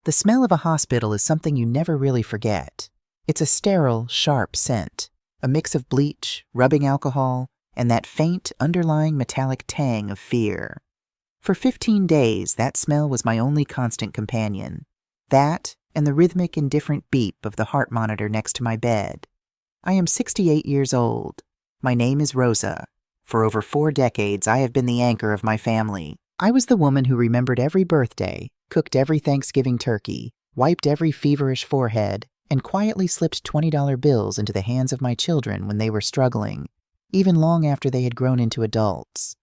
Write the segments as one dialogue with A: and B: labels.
A: The smell of a hospital is something you never really forget. It's a sterile, sharp scent, a mix of bleach, rubbing alcohol, and that faint, underlying metallic tang of fear. For 15 days, that smell was my only constant companion. That, and the rhythmic, indifferent beep of the heart monitor next to my bed. I am 68 years old. My name is Rosa. For over 4 decades, I have been the anchor of my family. I was the woman who remembered every birthday, cooked every Thanksgiving turkey, wiped every feverish forehead, and quietly slipped $20 bills into the hands of my children when they were struggling, even long after they had grown into adults.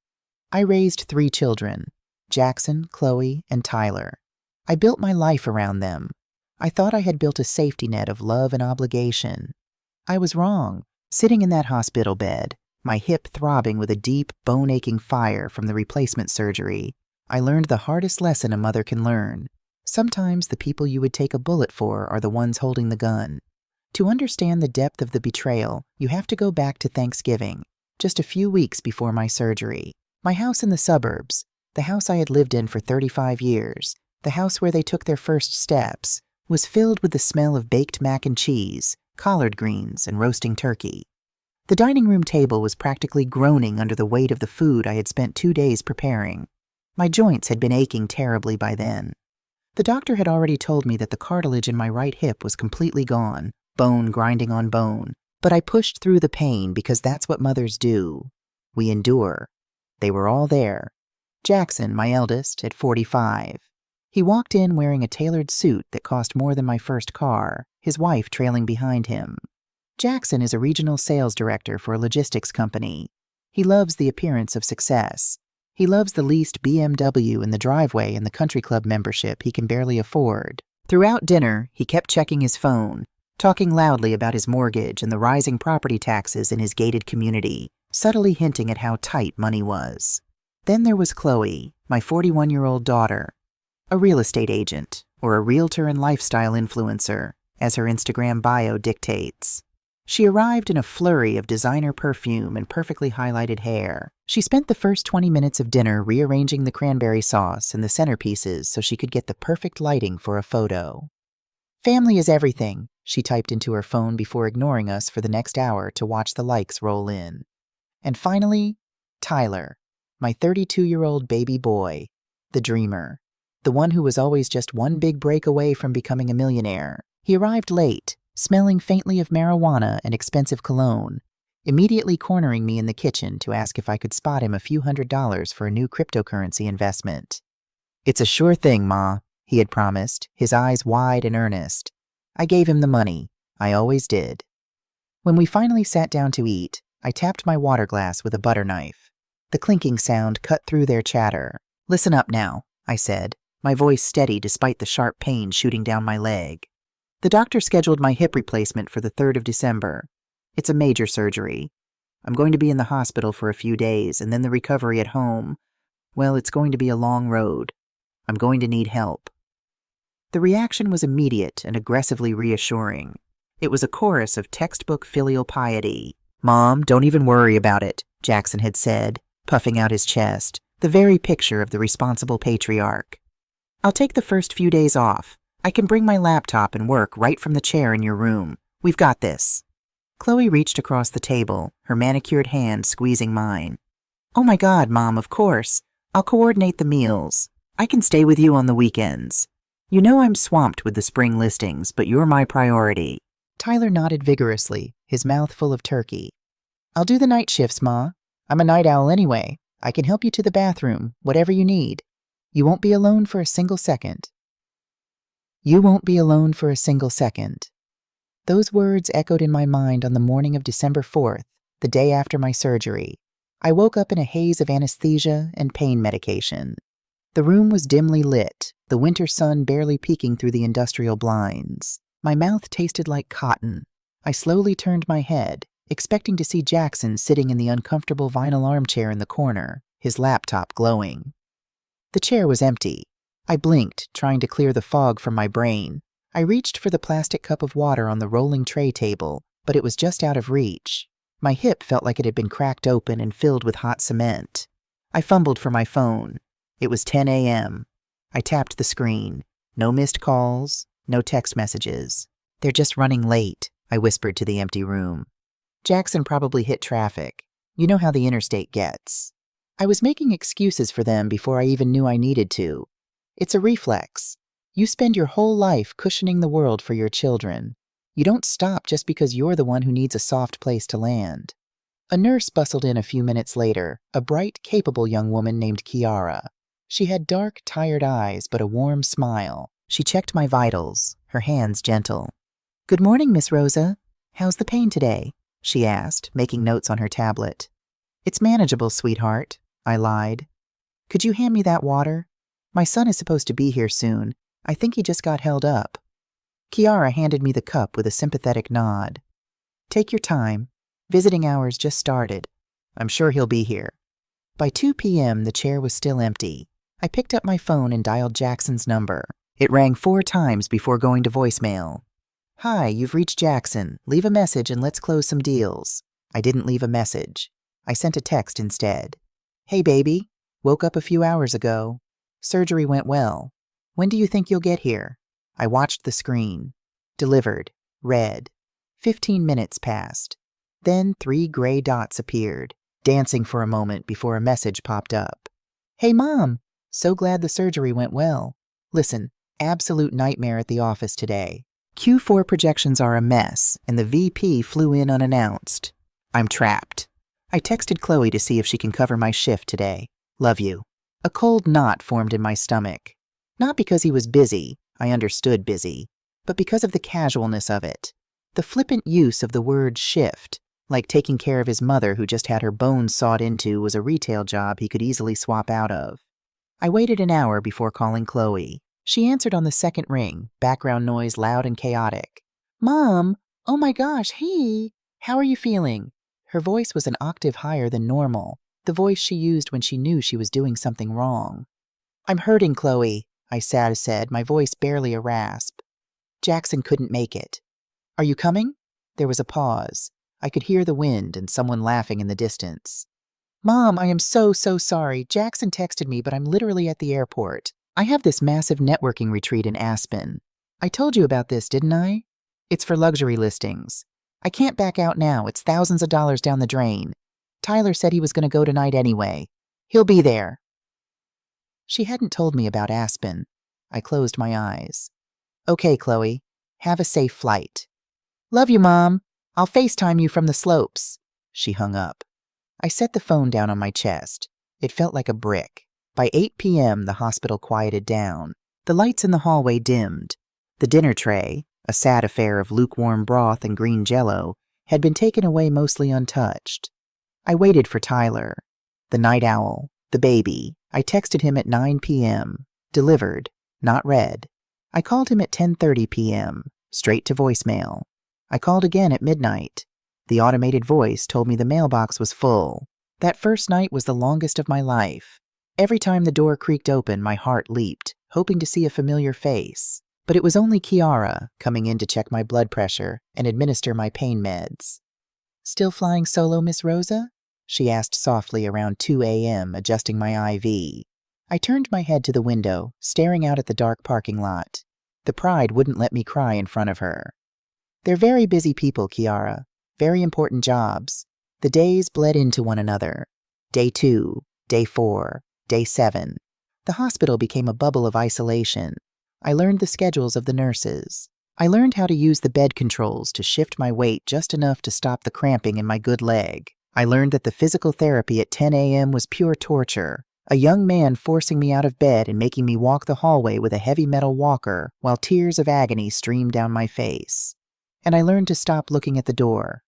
A: I raised 3 children, Jackson, Chloe, and Tyler. I built my life around them. I thought I had built a safety net of love and obligation. I was wrong. Sitting in that hospital bed, my hip throbbing with a deep, bone-aching fire from the replacement surgery, I learned the hardest lesson a mother can learn. Sometimes the people you would take a bullet for are the ones holding the gun. To understand the depth of the betrayal, you have to go back to Thanksgiving, just a few weeks before my surgery. My house in the suburbs, the house I had lived in for 35 years, the house where they took their first steps, was filled with the smell of baked mac and cheese, collard greens, and roasting turkey. The dining room table was practically groaning under the weight of the food I had spent 2 days preparing. My joints had been aching terribly by then. The doctor had already told me that the cartilage in my right hip was completely gone, bone grinding on bone, but I pushed through the pain because that's what mothers do. We endure. They were all there. Jackson, my eldest, at 45. He walked in wearing a tailored suit that cost more than my first car, his wife trailing behind him. Jackson is a regional sales director for a logistics company. He loves the appearance of success. He loves the leased BMW in the driveway and the country club membership he can barely afford. Throughout dinner, he kept checking his phone, talking loudly about his mortgage and the rising property taxes in his gated community, subtly hinting at how tight money was. Then there was Chloe, my 41-year-old daughter, a real estate agent, or a realtor and lifestyle influencer, as her Instagram bio dictates. She arrived in a flurry of designer perfume and perfectly highlighted hair. She spent the first 20 minutes of dinner rearranging the cranberry sauce and the centerpieces so she could get the perfect lighting for a photo. "Family is everything," she typed into her phone before ignoring us for the next hour to watch the likes roll in. And finally, Tyler, my 32-year-old baby boy, the dreamer, the one who was always just one big break away from becoming a millionaire. He arrived late, smelling faintly of marijuana and expensive cologne, immediately cornering me in the kitchen to ask if I could spot him a few $100s for a new cryptocurrency investment. "It's a sure thing, Ma," he had promised, his eyes wide and earnest. I gave him the money. I always did. When we finally sat down to eat, I tapped my water glass with a butter knife. The clinking sound cut through their chatter. "Listen up now," I said, my voice steady despite the sharp pain shooting down my leg. "The doctor scheduled my hip replacement for the 3rd of December. It's a major surgery. I'm going to be in the hospital for a few days, and then the recovery at home. Well, it's going to be a long road. I'm going to need help." The reaction was immediate and aggressively reassuring. It was a chorus of textbook filial piety. "Mom, don't even worry about it," Jackson had said, puffing out his chest, the very picture of the responsible patriarch. "I'll take the first few days off. I can bring my laptop and work right from the chair in your room. We've got this." Chloe reached across the table, her manicured hand squeezing mine. "Oh my God, Mom, of course. I'll coordinate the meals. I can stay with you on the weekends. You know I'm swamped with the spring listings, but you're my priority." Tyler nodded vigorously, his mouth full of turkey. "I'll do the night shifts, Ma. I'm a night owl anyway. I can help you to the bathroom, whatever you need. You won't be alone for a single second." "You won't be alone for a single second." Those words echoed in my mind on the morning of December 4th, the day after my surgery. I woke up in a haze of anesthesia and pain medication. The room was dimly lit, the winter sun barely peeking through the industrial blinds. My mouth tasted like cotton. I slowly turned my head, expecting to see Jackson sitting in the uncomfortable vinyl armchair in the corner, his laptop glowing. The chair was empty. I blinked, trying to clear the fog from my brain. I reached for the plastic cup of water on the rolling tray table, but it was just out of reach. My hip felt like it had been cracked open and filled with hot cement. I fumbled for my phone. It was 10 a.m. I tapped the screen. No missed calls, no text messages. They're just running late, I whispered to the empty room. Jackson probably hit traffic. You know how the interstate gets. I was making excuses for them before I even knew I needed to. It's a reflex. You spend your whole life cushioning the world for your children. You don't stop just because you're the one who needs a soft place to land. A nurse bustled in a few minutes later, a bright, capable young woman named Kiara. She had dark, tired eyes, but a warm smile. She checked my vitals, her hands gentle. "Good morning, Miss Rosa. How's the pain today?" she asked, making notes on her tablet. "It's manageable, sweetheart," I lied. "Could you hand me that water? My son is supposed to be here soon. I think he just got held up." Kiara handed me the cup with a sympathetic nod. "Take your time. Visiting hours just started. I'm sure he'll be here." By 2 p.m., the chair was still empty. I picked up my phone and dialed Jackson's number. It rang 4 times before going to voicemail. "Hi, you've reached Jackson. Leave a message and let's close some deals." I didn't leave a message. I sent a text instead. "Hey, baby. Woke up a few hours ago. Surgery went well. When do you think you'll get here?" I watched the screen. Delivered. Read. 15 minutes passed. Then 3 gray dots appeared, dancing for a moment before a message popped up. "Hey, Mom. So glad the surgery went well. Listen, absolute nightmare at the office today. Q4 projections are a mess, and the VP flew in unannounced. I'm trapped. I texted Chloe to see if she can cover my shift today. Love you." A cold knot formed in my stomach. Not because he was busy, I understood busy, but because of the casualness of it. The flippant use of the word shift, like taking care of his mother who just had her bones sawed into was a retail job he could easily swap out of. I waited an hour before calling Chloe. She answered on the second ring, background noise loud and chaotic. "Mom, oh my gosh, hey, how are you feeling?" Her voice was an octave higher than normal, the voice she used when she knew she was doing something wrong. "I'm hurting, Chloe," I said, my voice barely a rasp. "Jackson couldn't make it." "Are you coming?" There was a pause. I could hear the wind and someone laughing in the distance. "Mom, I am so sorry. Jackson texted me, but I'm literally at the airport. I have this massive networking retreat in Aspen. I told you about this, didn't I? It's for luxury listings. I can't back out now. It's thousands of dollars down the drain. Tyler said he was going to go tonight anyway. He'll be there." She hadn't told me about Aspen. I closed my eyes. "Okay, Chloe. Have a safe flight." "Love you, Mom. I'll FaceTime you from the slopes." She hung up. I set the phone down on my chest. It felt like a brick. By 8 p.m., the hospital quieted down. The lights in the hallway dimmed. The dinner tray, a sad affair of lukewarm broth and green jello, had been taken away mostly untouched. I waited for Tyler. The night owl, the baby. I texted him at 9 p.m. Delivered, not read. I called him at 10:30 p.m., straight to voicemail. I called again at midnight. The automated voice told me the mailbox was full. That first night was the longest of my life. Every time the door creaked open, my heart leaped, hoping to see a familiar face. But it was only Kiara, coming in to check my blood pressure and administer my pain meds. "Still flying solo, Miss Rosa?" she asked softly around 2 a.m., adjusting my IV. I turned my head to the window, staring out at the dark parking lot. The pride wouldn't let me cry in front of her. "They're very busy people, Kiara. Very important jobs." The days bled into one another. Day 2, Day 4, Day 7. The hospital became a bubble of isolation. I learned the schedules of the nurses. I learned how to use the bed controls to shift my weight just enough to stop the cramping in my good leg. I learned that the physical therapy at 10 a.m. was pure torture. A young man forcing me out of bed and making me walk the hallway with a heavy metal walker while tears of agony streamed down my face. And I learned to stop looking at the door.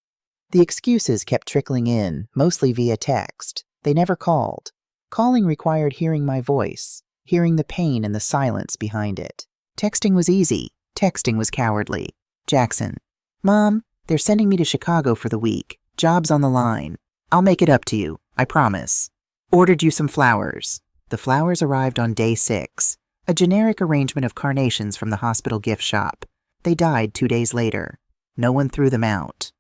A: The excuses kept trickling in, mostly via text. They never called. Calling required hearing my voice, hearing the pain and the silence behind it. Texting was easy. Texting was cowardly. Jackson. "Mom, they're sending me to Chicago for the week. Job's on the line. I'll make it up to you, I promise. Ordered you some flowers." The flowers arrived on day 6, a generic arrangement of carnations from the hospital gift shop. They died 2 days later. No one threw them out.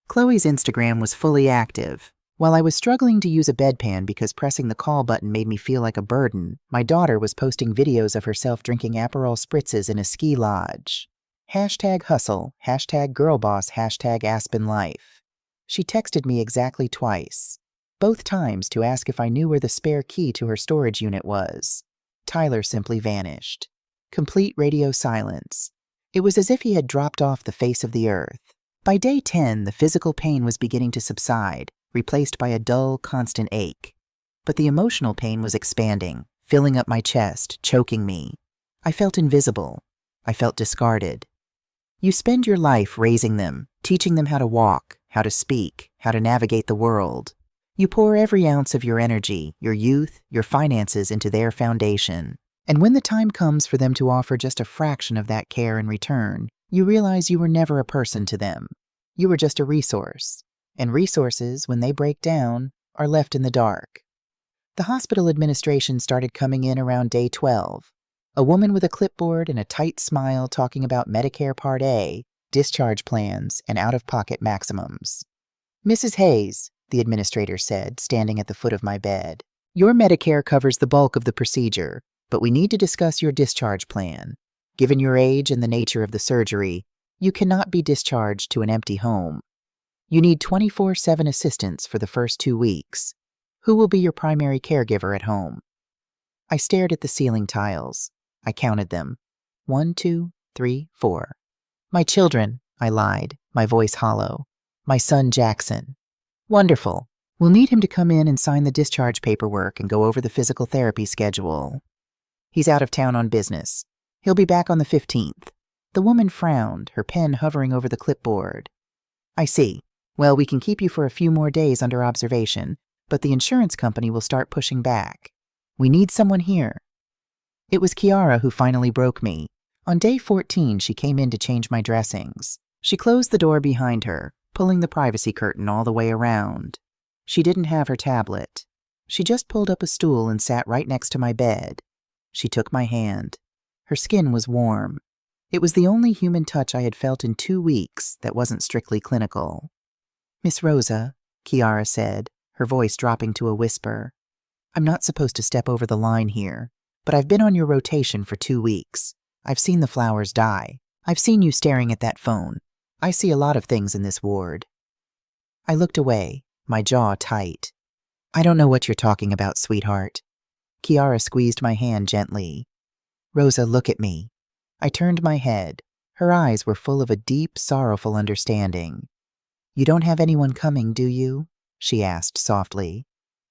A: Chloe's Instagram was fully active. While I was struggling to use a bedpan because pressing the call button made me feel like a burden, my daughter was posting videos of herself drinking Aperol spritzes in a ski lodge. #hustle, #girlboss, #AspenLife. She texted me exactly twice, both times to ask if I knew where the spare key to her storage unit was. Tyler simply vanished. Complete radio silence. It was as if he had dropped off the face of the earth. By day 10, the physical pain was beginning to subside, replaced by a dull, constant ache. But the emotional pain was expanding, filling up my chest, choking me. I felt invisible. I felt discarded. You spend your life raising them, teaching them how to walk, how to speak, how to navigate the world. You pour every ounce of your energy, your youth, your finances into their foundation. And when the time comes for them to offer just a fraction of that care in return, you realize you were never a person to them. You were just a resource. And resources, when they break down, are left in the dark. The hospital administration started coming in around day 12. A woman with a clipboard and a tight smile talking about Medicare Part A, discharge plans, and out-of-pocket maximums. "Mrs. Hayes," the administrator said, standing at the foot of my bed, "your Medicare covers the bulk of the procedure, but we need to discuss your discharge plan. Given your age and the nature of the surgery, you cannot be discharged to an empty home. You need 24/7 assistance for the first 2 weeks. Who will be your primary caregiver at home?" I stared at the ceiling tiles. I counted them. 1, 2, 3, 4. "My children," I lied, my voice hollow. "My son Jackson." "Wonderful. We'll need him to come in and sign the discharge paperwork and go over the physical therapy schedule. He's out of town on business. He'll be back on the 15th. The woman frowned, her pen hovering over the clipboard. "I see. Well, we can keep you for a few more days under observation, but the insurance company will start pushing back. We need someone here." It was Kiara who finally broke me. On day 14, she came in to change my dressings. She closed the door behind her, pulling the privacy curtain all the way around. She didn't have her tablet. She just pulled up a stool and sat right next to my bed. She took my hand. Her skin was warm. It was the only human touch I had felt in 2 weeks that wasn't strictly clinical. "Miss Rosa," Kiara said, her voice dropping to a whisper, "I'm not supposed to step over the line here, but I've been on your rotation for 2 weeks. I've seen the flowers die. I've seen you staring at that phone. I see a lot of things in this ward." I looked away, my jaw tight. "I don't know what you're talking about, sweetheart." Kiara squeezed my hand gently. "Rosa, look at me." I turned my head. Her eyes were full of a deep, sorrowful understanding. "You don't have anyone coming, do you?" she asked softly.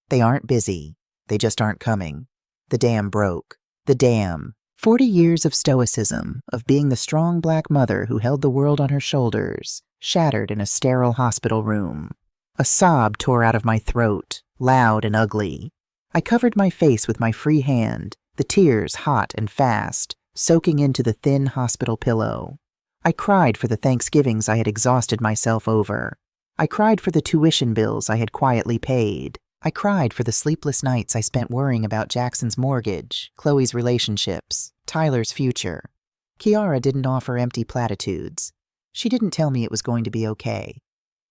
A: "They aren't busy. They just aren't coming. The dam broke. The dam. 40 years of stoicism, of being the strong black mother who held the world on her shoulders, shattered in a sterile hospital room. A sob tore out of my throat, loud and ugly. I covered my face with my free hand, the tears hot and fast, soaking into the thin hospital pillow. I cried for the Thanksgivings I had exhausted myself over. I cried for the tuition bills I had quietly paid. I cried for the sleepless nights I spent worrying about Jackson's mortgage, Chloe's relationships, Tyler's future. Kiara didn't offer empty platitudes. She didn't tell me it was going to be okay.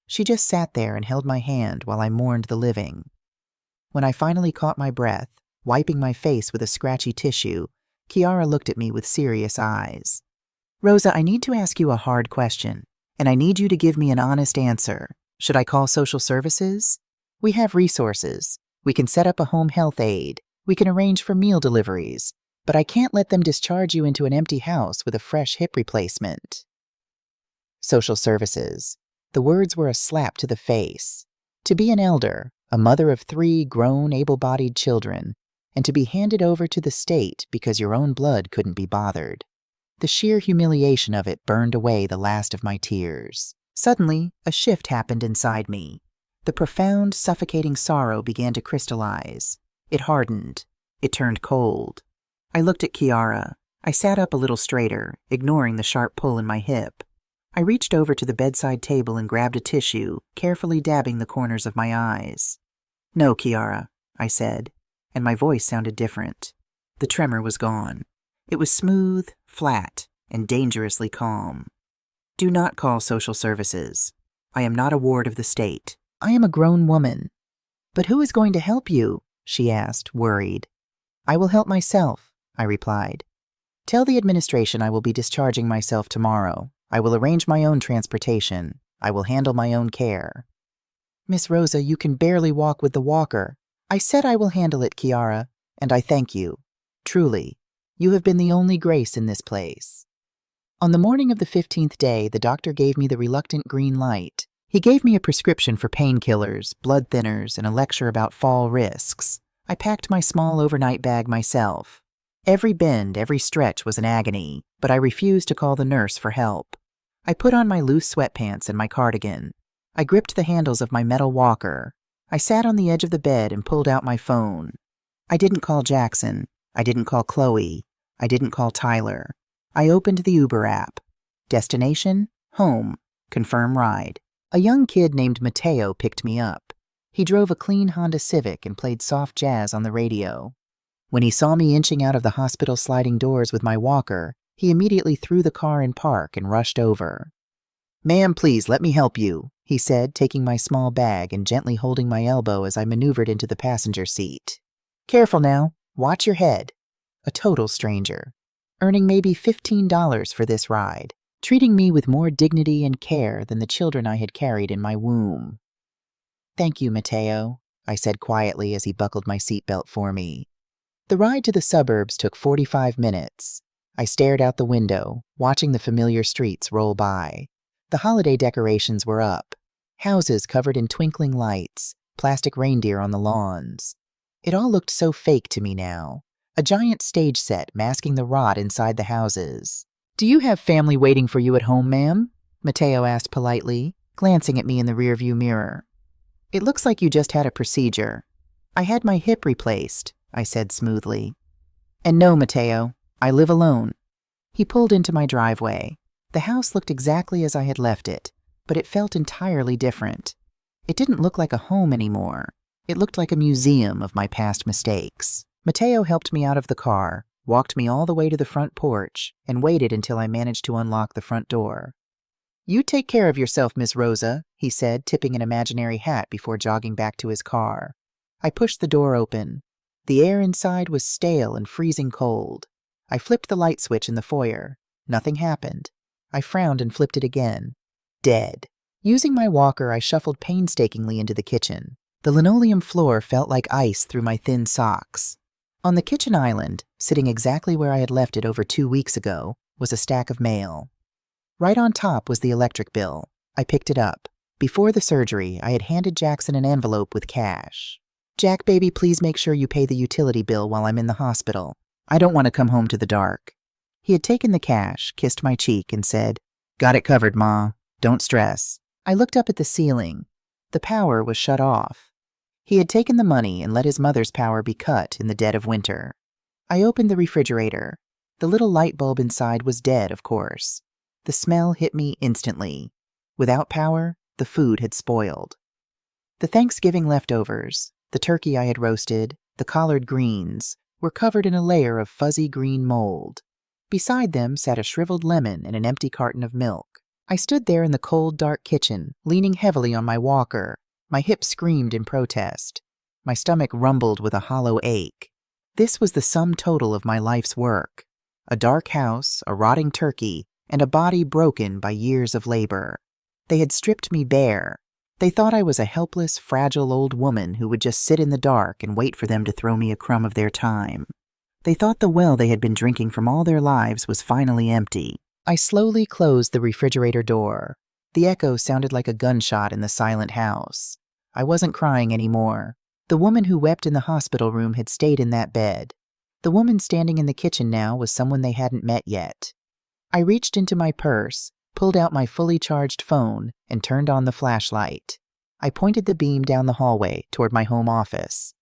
A: She just sat there and held my hand while I mourned the living. When I finally caught my breath, wiping my face with a scratchy tissue, Kiara looked at me with serious eyes. "Rosa, I need to ask you a hard question, and I need you to give me an honest answer. Should I call social services? We have resources. We can set up a home health aide. We can arrange for meal deliveries. But I can't let them discharge you into an empty house with a fresh hip replacement." Social services. The words were a slap to the face. To be an elder, a mother of 3 grown, able-bodied children, and to be handed over to the state because your own blood couldn't be bothered. The sheer humiliation of it burned away the last of my tears. Suddenly, a shift happened inside me. The profound, suffocating sorrow began to crystallize. It hardened. It turned cold. I looked at Kiara. I sat up a little straighter, ignoring the sharp pull in my hip. I reached over to the bedside table and grabbed a tissue, carefully dabbing the corners of my eyes. "No, Kiara," I said, and my voice sounded different. The tremor was gone. It was smooth, flat, and dangerously calm. "Do not call social services. I am not a ward of the state. I am a grown woman. "But who is going to help you?" she asked, worried. "I will help myself," I replied. "Tell the administration I will be discharging myself tomorrow. I will arrange my own transportation. I will handle my own care." "Miss Rosa, you can barely walk with the walker." "I said I will handle it, Kiara, and I thank you. Truly, you have been the only grace in this place." On the morning of the 15th day, the doctor gave me the reluctant green light. He gave me a prescription for painkillers, blood thinners, and a lecture about fall risks. I packed my small overnight bag myself. Every bend, every stretch was an agony, but I refused to call the nurse for help. I put on my loose sweatpants and my cardigan. I gripped the handles of my metal walker. I sat on the edge of the bed and pulled out my phone. I didn't call Jackson. I didn't call Chloe. I didn't call Tyler. I opened the Uber app. Destination? Home. Confirm ride. A young kid named Mateo picked me up. He drove a clean Honda Civic and played soft jazz on the radio. When he saw me inching out of the hospital sliding doors with my walker, he immediately threw the car in park and rushed over. "Ma'am, please let me help you," he said, taking my small bag and gently holding my elbow as I maneuvered into the passenger seat. "Careful now. Watch your head." A total stranger. Earning maybe $15 for this ride. Treating me with more dignity and care than the children I had carried in my womb. "Thank you, Mateo," I said quietly as he buckled my seatbelt for me. The ride to the suburbs took 45 minutes. I stared out the window, watching the familiar streets roll by. The holiday decorations were up. Houses covered in twinkling lights, plastic reindeer on the lawns. It all looked so fake to me now. A giant stage set masking the rot inside the houses. "Do you have family waiting for you at home, ma'am?" Mateo asked politely, glancing at me in the rearview mirror. "It looks like you just had a procedure." "I had my hip replaced," I said smoothly. "And no, Mateo, I live alone." He pulled into my driveway. The house looked exactly as I had left it, but it felt entirely different. It didn't look like a home anymore. It looked like a museum of my past mistakes. Mateo helped me out of the car, walked me all the way to the front porch, and waited until I managed to unlock the front door. "You take care of yourself, Miss Rosa," he said, tipping an imaginary hat before jogging back to his car. I pushed the door open. The air inside was stale and freezing cold. I flipped the light switch in the foyer. Nothing happened. I frowned and flipped it again. Dead. Using my walker, I shuffled painstakingly into the kitchen. The linoleum floor felt like ice through my thin socks. On the kitchen island, sitting exactly where I had left it over 2 weeks ago, was a stack of mail. Right on top was the electric bill. I picked it up. Before the surgery, I had handed Jackson an envelope with cash. "Jack, baby, please make sure you pay the utility bill while I'm in the hospital. I don't want to come home to the dark." He had taken the cash, kissed my cheek, and said, "Got it covered, Ma. Don't stress." I looked up at the ceiling. The power was shut off. He had taken the money and let his mother's power be cut in the dead of winter. I opened the refrigerator. The little light bulb inside was dead, of course. The smell hit me instantly. Without power, the food had spoiled. The Thanksgiving leftovers, the turkey I had roasted, the collard greens, were covered in a layer of fuzzy green mold. Beside them sat a shriveled lemon and an empty carton of milk. I stood there in the cold, dark kitchen, leaning heavily on my walker. My hips screamed in protest. My stomach rumbled with a hollow ache. This was the sum total of my life's work. A dark house, a rotting turkey, and a body broken by years of labor. They had stripped me bare. They thought I was a helpless, fragile old woman who would just sit in the dark and wait for them to throw me a crumb of their time. They thought the well they had been drinking from all their lives was finally empty. I slowly closed the refrigerator door. The echo sounded like a gunshot in the silent house. I wasn't crying anymore. The woman who wept in the hospital room had stayed in that bed. The woman standing in the kitchen now was someone they hadn't met yet. I reached into my purse, pulled out my fully charged phone, and turned on the flashlight. I pointed the beam down the hallway toward my home office.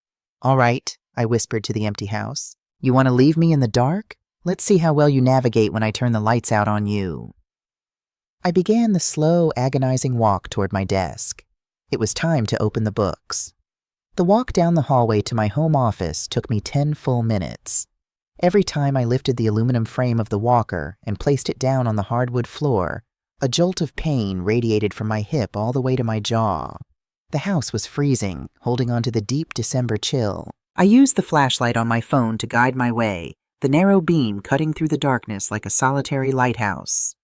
A: "All right," I whispered to the empty house. "You want to leave me in the dark? Let's see how well you navigate when I turn the lights out on you." I began the slow, agonizing walk toward my desk. It was time to open the books. The walk down the hallway to my home office took me 10 full minutes. Every time I lifted the aluminum frame of the walker and placed it down on the hardwood floor, a jolt of pain radiated from my hip all the way to my jaw. The house was freezing, holding on to the deep December chill. I used the flashlight on my phone to guide my way, the narrow beam cutting through the darkness like a solitary lighthouse.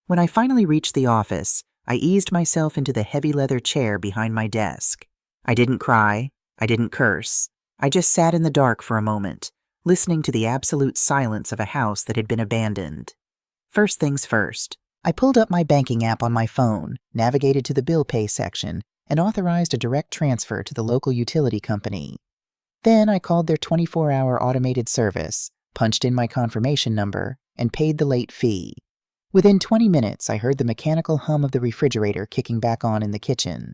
A: When I finally reached the office, I eased myself into the heavy leather chair behind my desk. I didn't cry. I didn't curse. I just sat in the dark for a moment, listening to the absolute silence of a house that had been abandoned. First things first, I pulled up my banking app on my phone, navigated to the bill pay section, and authorized a direct transfer to the local utility company. Then I called their 24-hour automated service, punched in my confirmation number, and paid the late fee. Within 20 minutes, I heard the mechanical hum of the refrigerator kicking back on in the kitchen.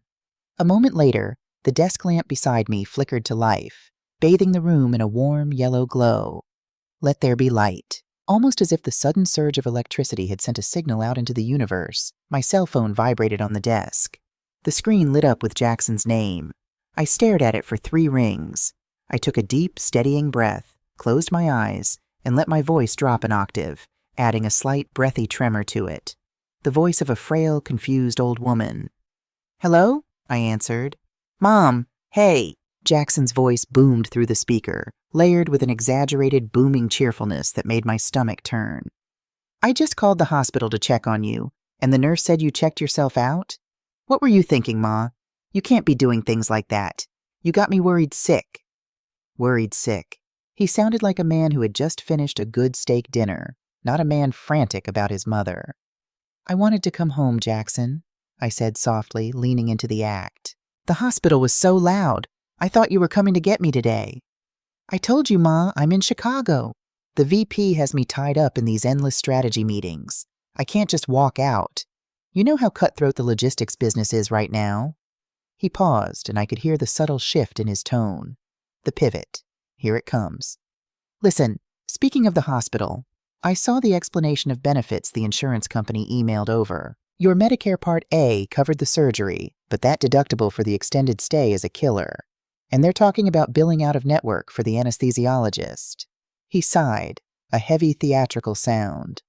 A: A moment later, the desk lamp beside me flickered to life, bathing the room in a warm yellow glow. Let there be light. Almost as if the sudden surge of electricity had sent a signal out into the universe, my cell phone vibrated on the desk. The screen lit up with Jackson's name. I stared at it for 3 rings. I took a deep, steadying breath, closed my eyes, and let my voice drop an octave, adding a slight, breathy tremor to it. The voice of a frail, confused old woman. "Hello?" I answered. "Mom, hey." Jackson's voice boomed through the speaker, layered with an exaggerated, booming cheerfulness that made my stomach turn. "I just called the hospital to check on you, and the nurse said you checked yourself out? What were you thinking, Ma? You can't be doing things like that. You got me worried sick." Worried sick. He sounded like a man who had just finished a good steak dinner, not a man frantic about his mother. "I wanted to come home, Jackson," I said softly, leaning into the act. "The hospital was so loud. I thought you were coming to get me today." "I told you, Ma, I'm in Chicago. The VP has me tied up in these endless strategy meetings. I can't just walk out. You know how cutthroat the logistics business is right now?" He paused, and I could hear the subtle shift in his tone. The pivot. Here it comes. "Listen, speaking of the hospital, I saw the explanation of benefits the insurance company emailed over. Your Medicare Part A covered the surgery, but that deductible for the extended stay is a killer. And they're talking about billing out of network for the anesthesiologist." He sighed, a heavy theatrical sound.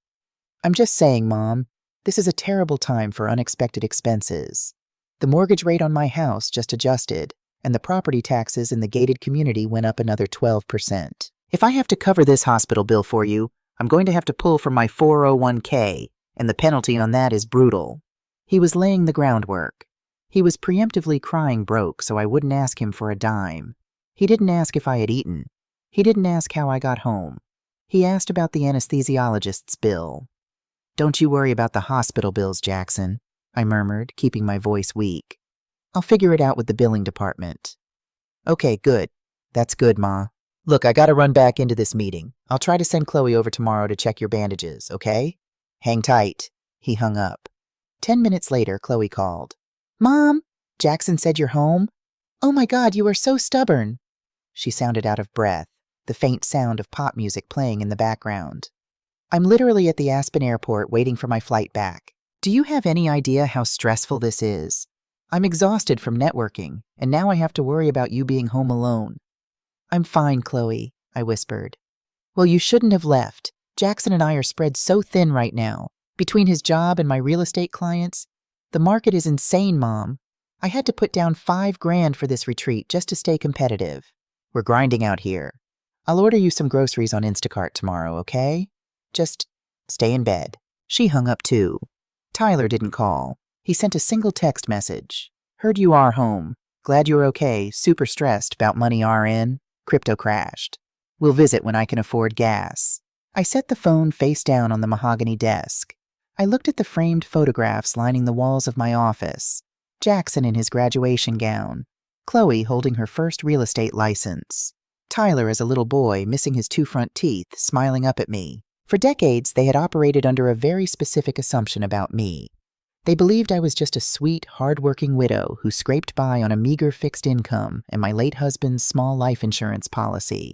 A: "I'm just saying, Mom, this is a terrible time for unexpected expenses. The mortgage rate on my house just adjusted, and the property taxes in the gated community went up another 12%. If I have to cover this hospital bill for you, I'm going to have to pull from my 401k, and the penalty on that is brutal." He was laying the groundwork. He was preemptively crying broke so I wouldn't ask him for a dime. He didn't ask if I had eaten. He didn't ask how I got home. He asked about the anesthesiologist's bill. "Don't you worry about the hospital bills, Jackson," I murmured, keeping my voice weak. "I'll figure it out with the billing department." "Okay, good. That's good, Ma. Look, I gotta run back into this meeting. I'll try to send Chloe over tomorrow to check your bandages, okay? Hang tight." He hung up. 10 minutes later, Chloe called. "Mom, Jackson said you're home? Oh my God, you are so stubborn." She sounded out of breath, the faint sound of pop music playing in the background. "I'm literally at the Aspen airport waiting for my flight back. Do you have any idea how stressful this is? I'm exhausted from networking, and now I have to worry about you being home alone." "I'm fine, Chloe," I whispered. "Well, you shouldn't have left. Jackson and I are spread so thin right now. Between his job and my real estate clients, the market is insane, Mom. I had to put down $5,000 for this retreat just to stay competitive. We're grinding out here. I'll order you some groceries on Instacart tomorrow, okay? Just stay in bed." She hung up too. Tyler didn't call. He sent a single text message. "Heard you are home. Glad you're okay. Super stressed about money RN. Crypto crashed. We'll visit when I can afford gas." I set the phone face down on the mahogany desk. I looked at the framed photographs lining the walls of my office. Jackson in his graduation gown. Chloe holding her first real estate license. Tyler as a little boy, missing his 2 front teeth, smiling up at me. For decades, they had operated under a very specific assumption about me. They believed I was just a sweet, hard-working widow who scraped by on a meager fixed income and my late husband's small life insurance policy.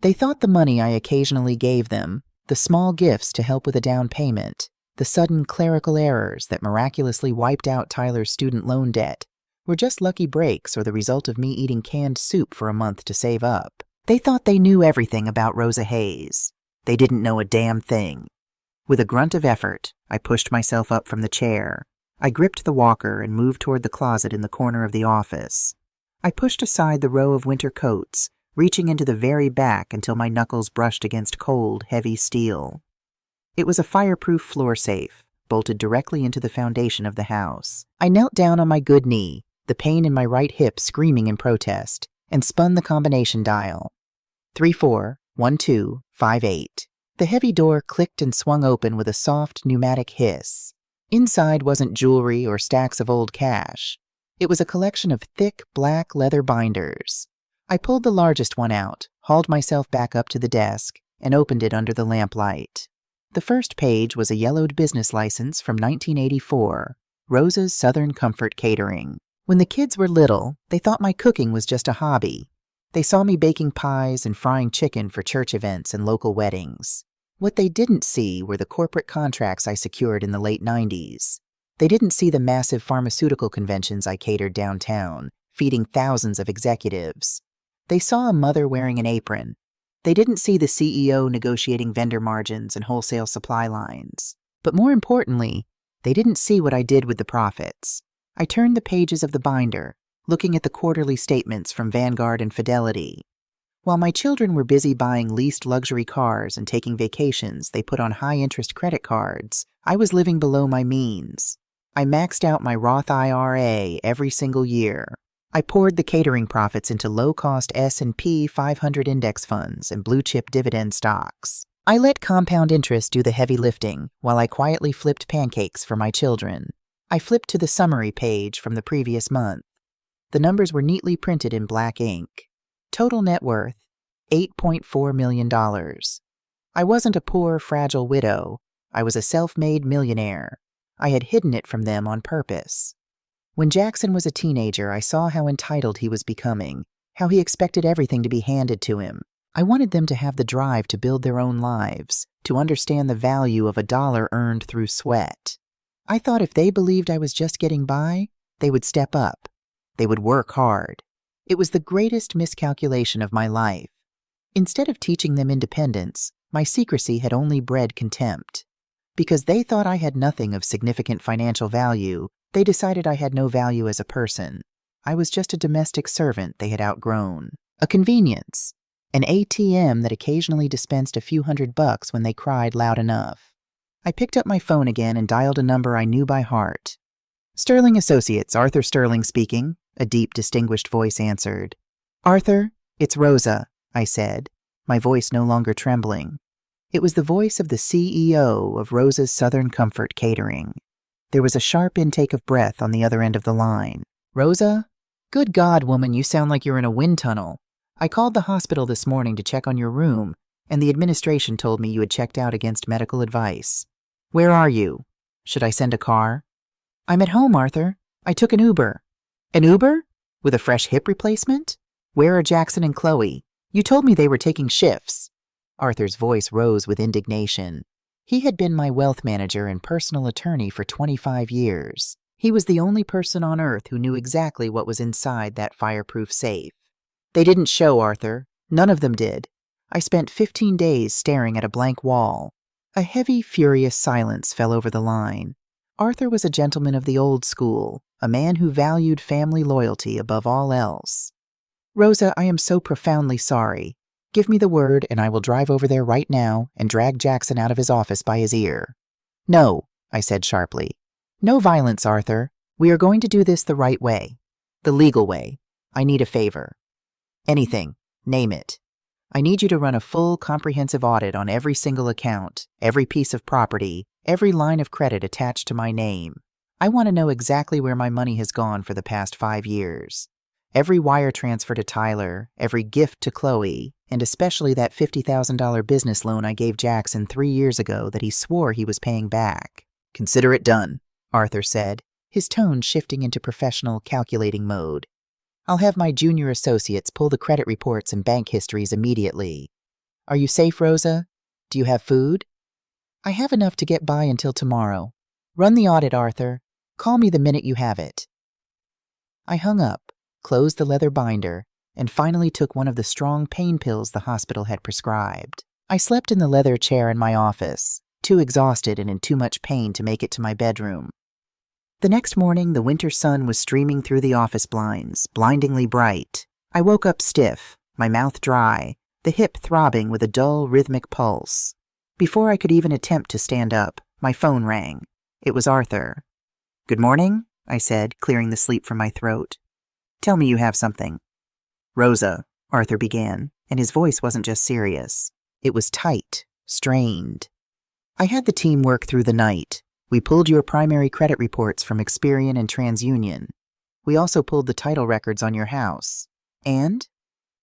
A: They thought the money I occasionally gave them, the small gifts to help with a down payment, the sudden clerical errors that miraculously wiped out Tyler's student loan debt, were just lucky breaks or the result of me eating canned soup for a month to save up. They thought they knew everything about Rosa Hayes. They didn't know a damn thing. With a grunt of effort, I pushed myself up from the chair. I gripped the walker and moved toward the closet in the corner of the office. I pushed aside the row of winter coats, reaching into the very back until my knuckles brushed against cold, heavy steel. It was a fireproof floor safe, bolted directly into the foundation of the house. I knelt down on my good knee, the pain in my right hip screaming in protest, and spun the combination dial. 341258. The heavy door clicked and swung open with a soft, pneumatic hiss. Inside wasn't jewelry or stacks of old cash. It was a collection of thick, black leather binders. I pulled the largest one out, hauled myself back up to the desk, and opened it under the lamplight. The first page was a yellowed business license from 1984, Rosa's Southern Comfort Catering. When the kids were little, they thought my cooking was just a hobby. They saw me baking pies and frying chicken for church events and local weddings. What they didn't see were the corporate contracts I secured in the late 90s. They didn't see the massive pharmaceutical conventions I catered downtown, feeding thousands of executives. They saw a mother wearing an apron. They didn't see the CEO negotiating vendor margins and wholesale supply lines. But more importantly, they didn't see what I did with the profits. I turned the pages of the binder, looking at the quarterly statements from Vanguard and Fidelity. While my children were busy buying leased luxury cars and taking vacations they put on high-interest credit cards, I was living below my means. I maxed out my Roth IRA every single year. I poured the catering profits into low-cost S&P 500 index funds and blue-chip dividend stocks. I let compound interest do the heavy lifting while I quietly flipped pancakes for my children. I flipped to the summary page from the previous month. The numbers were neatly printed in black ink. Total net worth, $8.4 million. I wasn't a poor, fragile widow. I was a self-made millionaire. I had hidden it from them on purpose. When Jackson was a teenager, I saw how entitled he was becoming, how he expected everything to be handed to him. I wanted them to have the drive to build their own lives, to understand the value of a dollar earned through sweat. I thought if they believed I was just getting by, they would step up. They would work hard. It was the greatest miscalculation of my life. Instead of teaching them independence, my secrecy had only bred contempt. Because they thought I had nothing of significant financial value, they decided I had no value as a person. I was just a domestic servant they had outgrown. A convenience. An ATM that occasionally dispensed a few $100 when they cried loud enough. I picked up my phone again and dialed a number I knew by heart. Sterling Associates, Arthur Sterling speaking, a deep, distinguished voice answered. Arthur, it's Rosa, I said, my voice no longer trembling. It was the voice of the CEO of Rosa's Southern Comfort Catering. There was a sharp intake of breath on the other end of the line. Rosa? Good God, woman, you sound like you're in a wind tunnel. I called the hospital this morning to check on your room, and the administration told me you had checked out against medical advice. Where are you? Should I send a car? I'm at home, Arthur. I took an Uber. An Uber? With a fresh hip replacement? Where are Jackson and Chloe? You told me they were taking shifts. Arthur's voice rose with indignation. He had been my wealth manager and personal attorney for 25 years. He was the only person on earth who knew exactly what was inside that fireproof safe. They didn't show, Arthur. None of them did. I spent 15 days staring at a blank wall. A heavy, furious silence fell over the line. Arthur was a gentleman of the old school, a man who valued family loyalty above all else. Rosa, I am so profoundly sorry. Give me the word and I will drive over there right now and drag Jackson out of his office by his ear. No, I said sharply. No violence, Arthur. We are going to do this the right way. The legal way. I need a favor. Anything. Name it. I need you to run a full, comprehensive audit on every single account, every piece of property, every line of credit attached to my name. I want to know exactly where my money has gone for the past 5 years. Every wire transfer to Tyler, every gift to Chloe, and especially that $50,000 business loan I gave Jackson 3 years ago that he swore he was paying back. Consider it done, Arthur said, his tone shifting into professional, calculating mode. I'll have my junior associates pull the credit reports and bank histories immediately. Are you safe, Rosa? Do you have food? I have enough to get by until tomorrow. Run the audit, Arthur. Call me the minute you have it. I hung up, closed the leather binder, and finally took one of the strong pain pills the hospital had prescribed. I slept in the leather chair in my office, too exhausted and in too much pain to make it to my bedroom. The next morning, the winter sun was streaming through the office blinds, blindingly bright. I woke up stiff, my mouth dry, the hip throbbing with a dull, rhythmic pulse. Before I could even attempt to stand up, my phone rang. It was Arthur. "Good morning," I said, clearing the sleep from my throat. "Tell me you have something." "Rosa," Arthur began, and his voice wasn't just serious. It was tight, strained. "I had the team work through the night. We pulled your primary credit reports from Experian and TransUnion. We also pulled the title records on your house. And?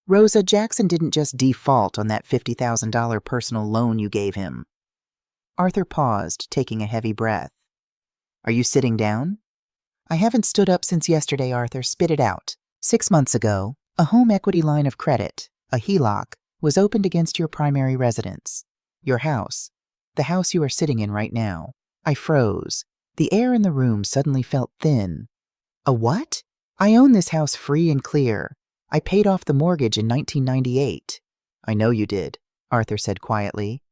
A: Rosa, Jackson didn't just default on that $50,000 personal loan you gave him." Arthur paused, taking a heavy breath. "Are you sitting down?" "I haven't stood up since yesterday, Arthur. Spit it out. 6 months ago, a home equity line of credit, a HELOC, was opened against your primary residence. Your house. The house you are sitting in right now." I froze. The air in the room suddenly felt thin. "A what?" "I own this house free and clear. I paid off the mortgage in 1998. "I know you did," Arthur said quietly.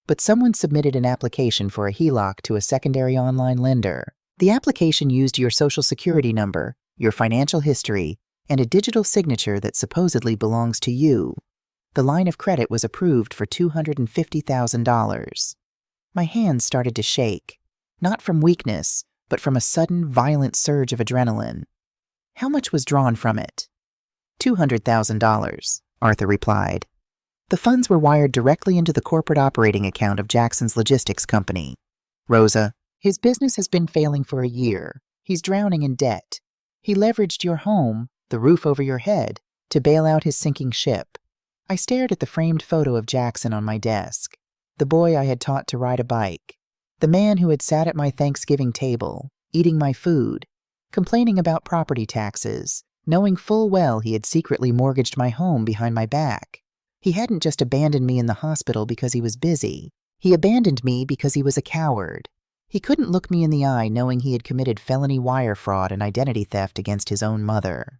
A: "But someone submitted an application for a HELOC to a secondary online lender. The application used your social security number, your financial history, and a digital signature that supposedly belongs to you. The line of credit was approved for $250,000. My hands started to shake, not from weakness, but from a sudden, violent surge of adrenaline. "How much was drawn from it?" $200,000, Arthur replied. "The funds were wired directly into the corporate operating account of Jackson's logistics company. Rosa, his business has been failing for a year. He's drowning in debt. He leveraged your home, the roof over your head, to bail out his sinking ship." I stared at the framed photo of Jackson on my desk, the boy I had taught to ride a bike, the man who had sat at my Thanksgiving table, eating my food, complaining about property taxes, knowing full well he had secretly mortgaged my home behind my back. He hadn't just abandoned me in the hospital because he was busy. He abandoned me because he was a coward. He couldn't look me in the eye knowing he had committed felony wire fraud and identity theft against his own mother.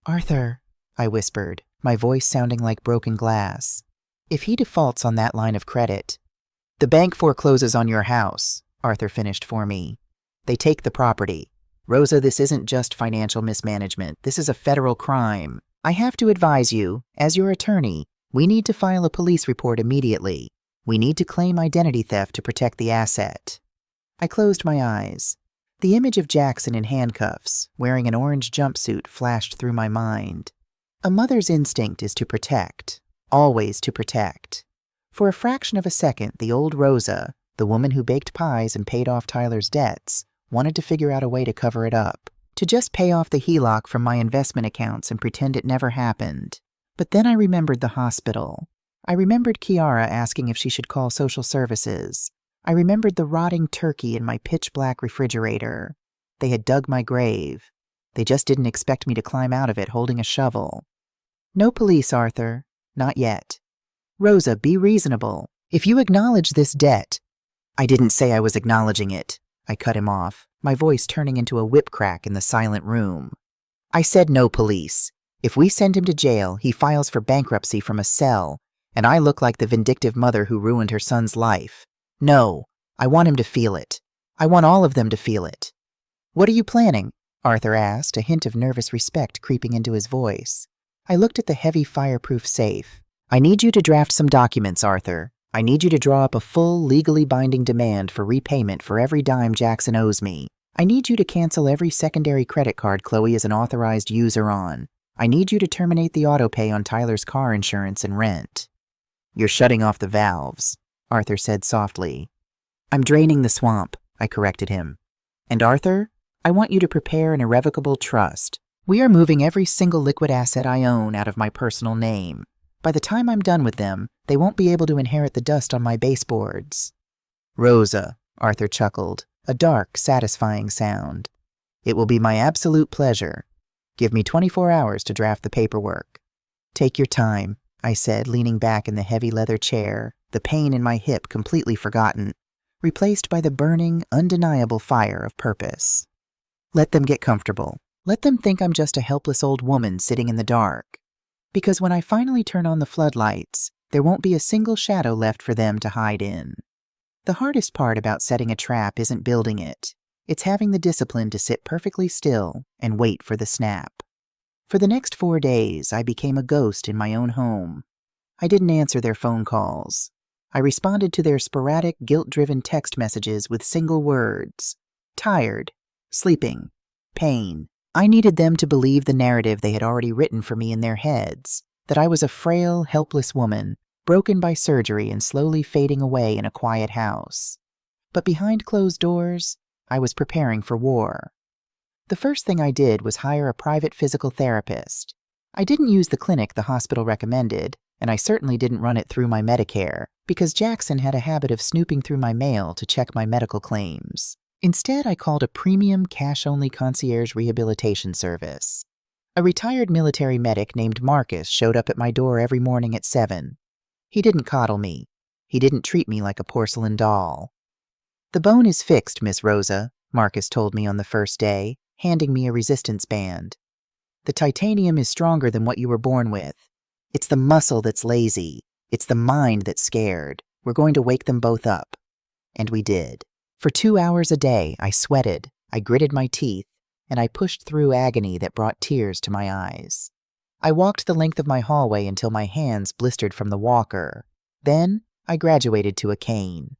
A: "Arthur," I whispered, my voice sounding like broken glass. "If he defaults on that line of credit—" "The bank forecloses on your house," Arthur finished for me. "They take the property. Rosa, this isn't just financial mismanagement. This is a federal crime. I have to advise you, as your attorney, we need to file a police report immediately. We need to claim identity theft to protect the asset." I closed my eyes. The image of Jackson in handcuffs, wearing an orange jumpsuit, flashed through my mind. A mother's instinct is to protect, always to protect. For a fraction of a second, the old Rosa, the woman who baked pies and paid off Tyler's debts, wanted to figure out a way to cover it up, to just pay off the HELOC from my investment accounts and pretend it never happened. But then I remembered the hospital. I remembered Kiara asking if she should call social services. I remembered the rotting turkey in my pitch-black refrigerator. They had dug my grave. They just didn't expect me to climb out of it holding a shovel. "No police, Arthur. Not yet. Rosa, be reasonable. If you acknowledge this debt—" "I didn't say I was acknowledging it," I cut him off, my voice turning into a whip crack in the silent room. "I said no police. If we send him to jail, he files for bankruptcy from a cell, and I look like the vindictive mother who ruined her son's life. No, I want him to feel it. I want all of them to feel it." "What are you planning?" Arthur asked, a hint of nervous respect creeping into his voice. I looked at the heavy fireproof safe. "I need you to draft some documents, Arthur. I need you to draw up a full, legally binding demand for repayment for every dime Jackson owes me. I need you to cancel every secondary credit card Chloe is an authorized user on. I need you to terminate the autopay on Tyler's car insurance and rent." "You're shutting off the valves," Arthur said softly. "I'm draining the swamp," I corrected him. "And Arthur, I want you to prepare an irrevocable trust. We are moving every single liquid asset I own out of my personal name. By the time I'm done with them, they won't be able to inherit the dust on my baseboards." "Rosa," Arthur chuckled, a dark, satisfying sound. "It will be my absolute pleasure. Give me 24 hours to draft the paperwork." "Take your time," I said, leaning back in the heavy leather chair, the pain in my hip completely forgotten, replaced by the burning, undeniable fire of purpose. "Let them get comfortable. Let them think I'm just a helpless old woman sitting in the dark. Because when I finally turn on the floodlights, there won't be a single shadow left for them to hide in. The hardest part about setting a trap isn't building it. It's having the discipline to sit perfectly still and wait for the snap. For the next 4 days, I became a ghost in my own home. I didn't answer their phone calls. I responded to their sporadic, guilt-driven text messages with single words: tired, sleeping, pain. I needed them to believe the narrative they had already written for me in their heads, that I was a frail, helpless woman, broken by surgery and slowly fading away in a quiet house. But behind closed doors, I was preparing for war. The first thing I did was hire a private physical therapist. I didn't use the clinic the hospital recommended, and I certainly didn't run it through my Medicare, because Jackson had a habit of snooping through my mail to check my medical claims. Instead, I called a premium cash-only concierge rehabilitation service. A retired military medic named Marcus showed up at my door every morning at 7. He didn't coddle me. He didn't treat me like a porcelain doll. "The bone is fixed, Miss Rosa," Marcus told me on the first day, handing me a resistance band. "The titanium is stronger than what you were born with. It's the muscle that's lazy. It's the mind that's scared. We're going to wake them both up." And we did. For 2 hours a day, I sweated, I gritted my teeth, and I pushed through agony that brought tears to my eyes. I walked the length of my hallway until my hands blistered from the walker. Then, I graduated to a cane.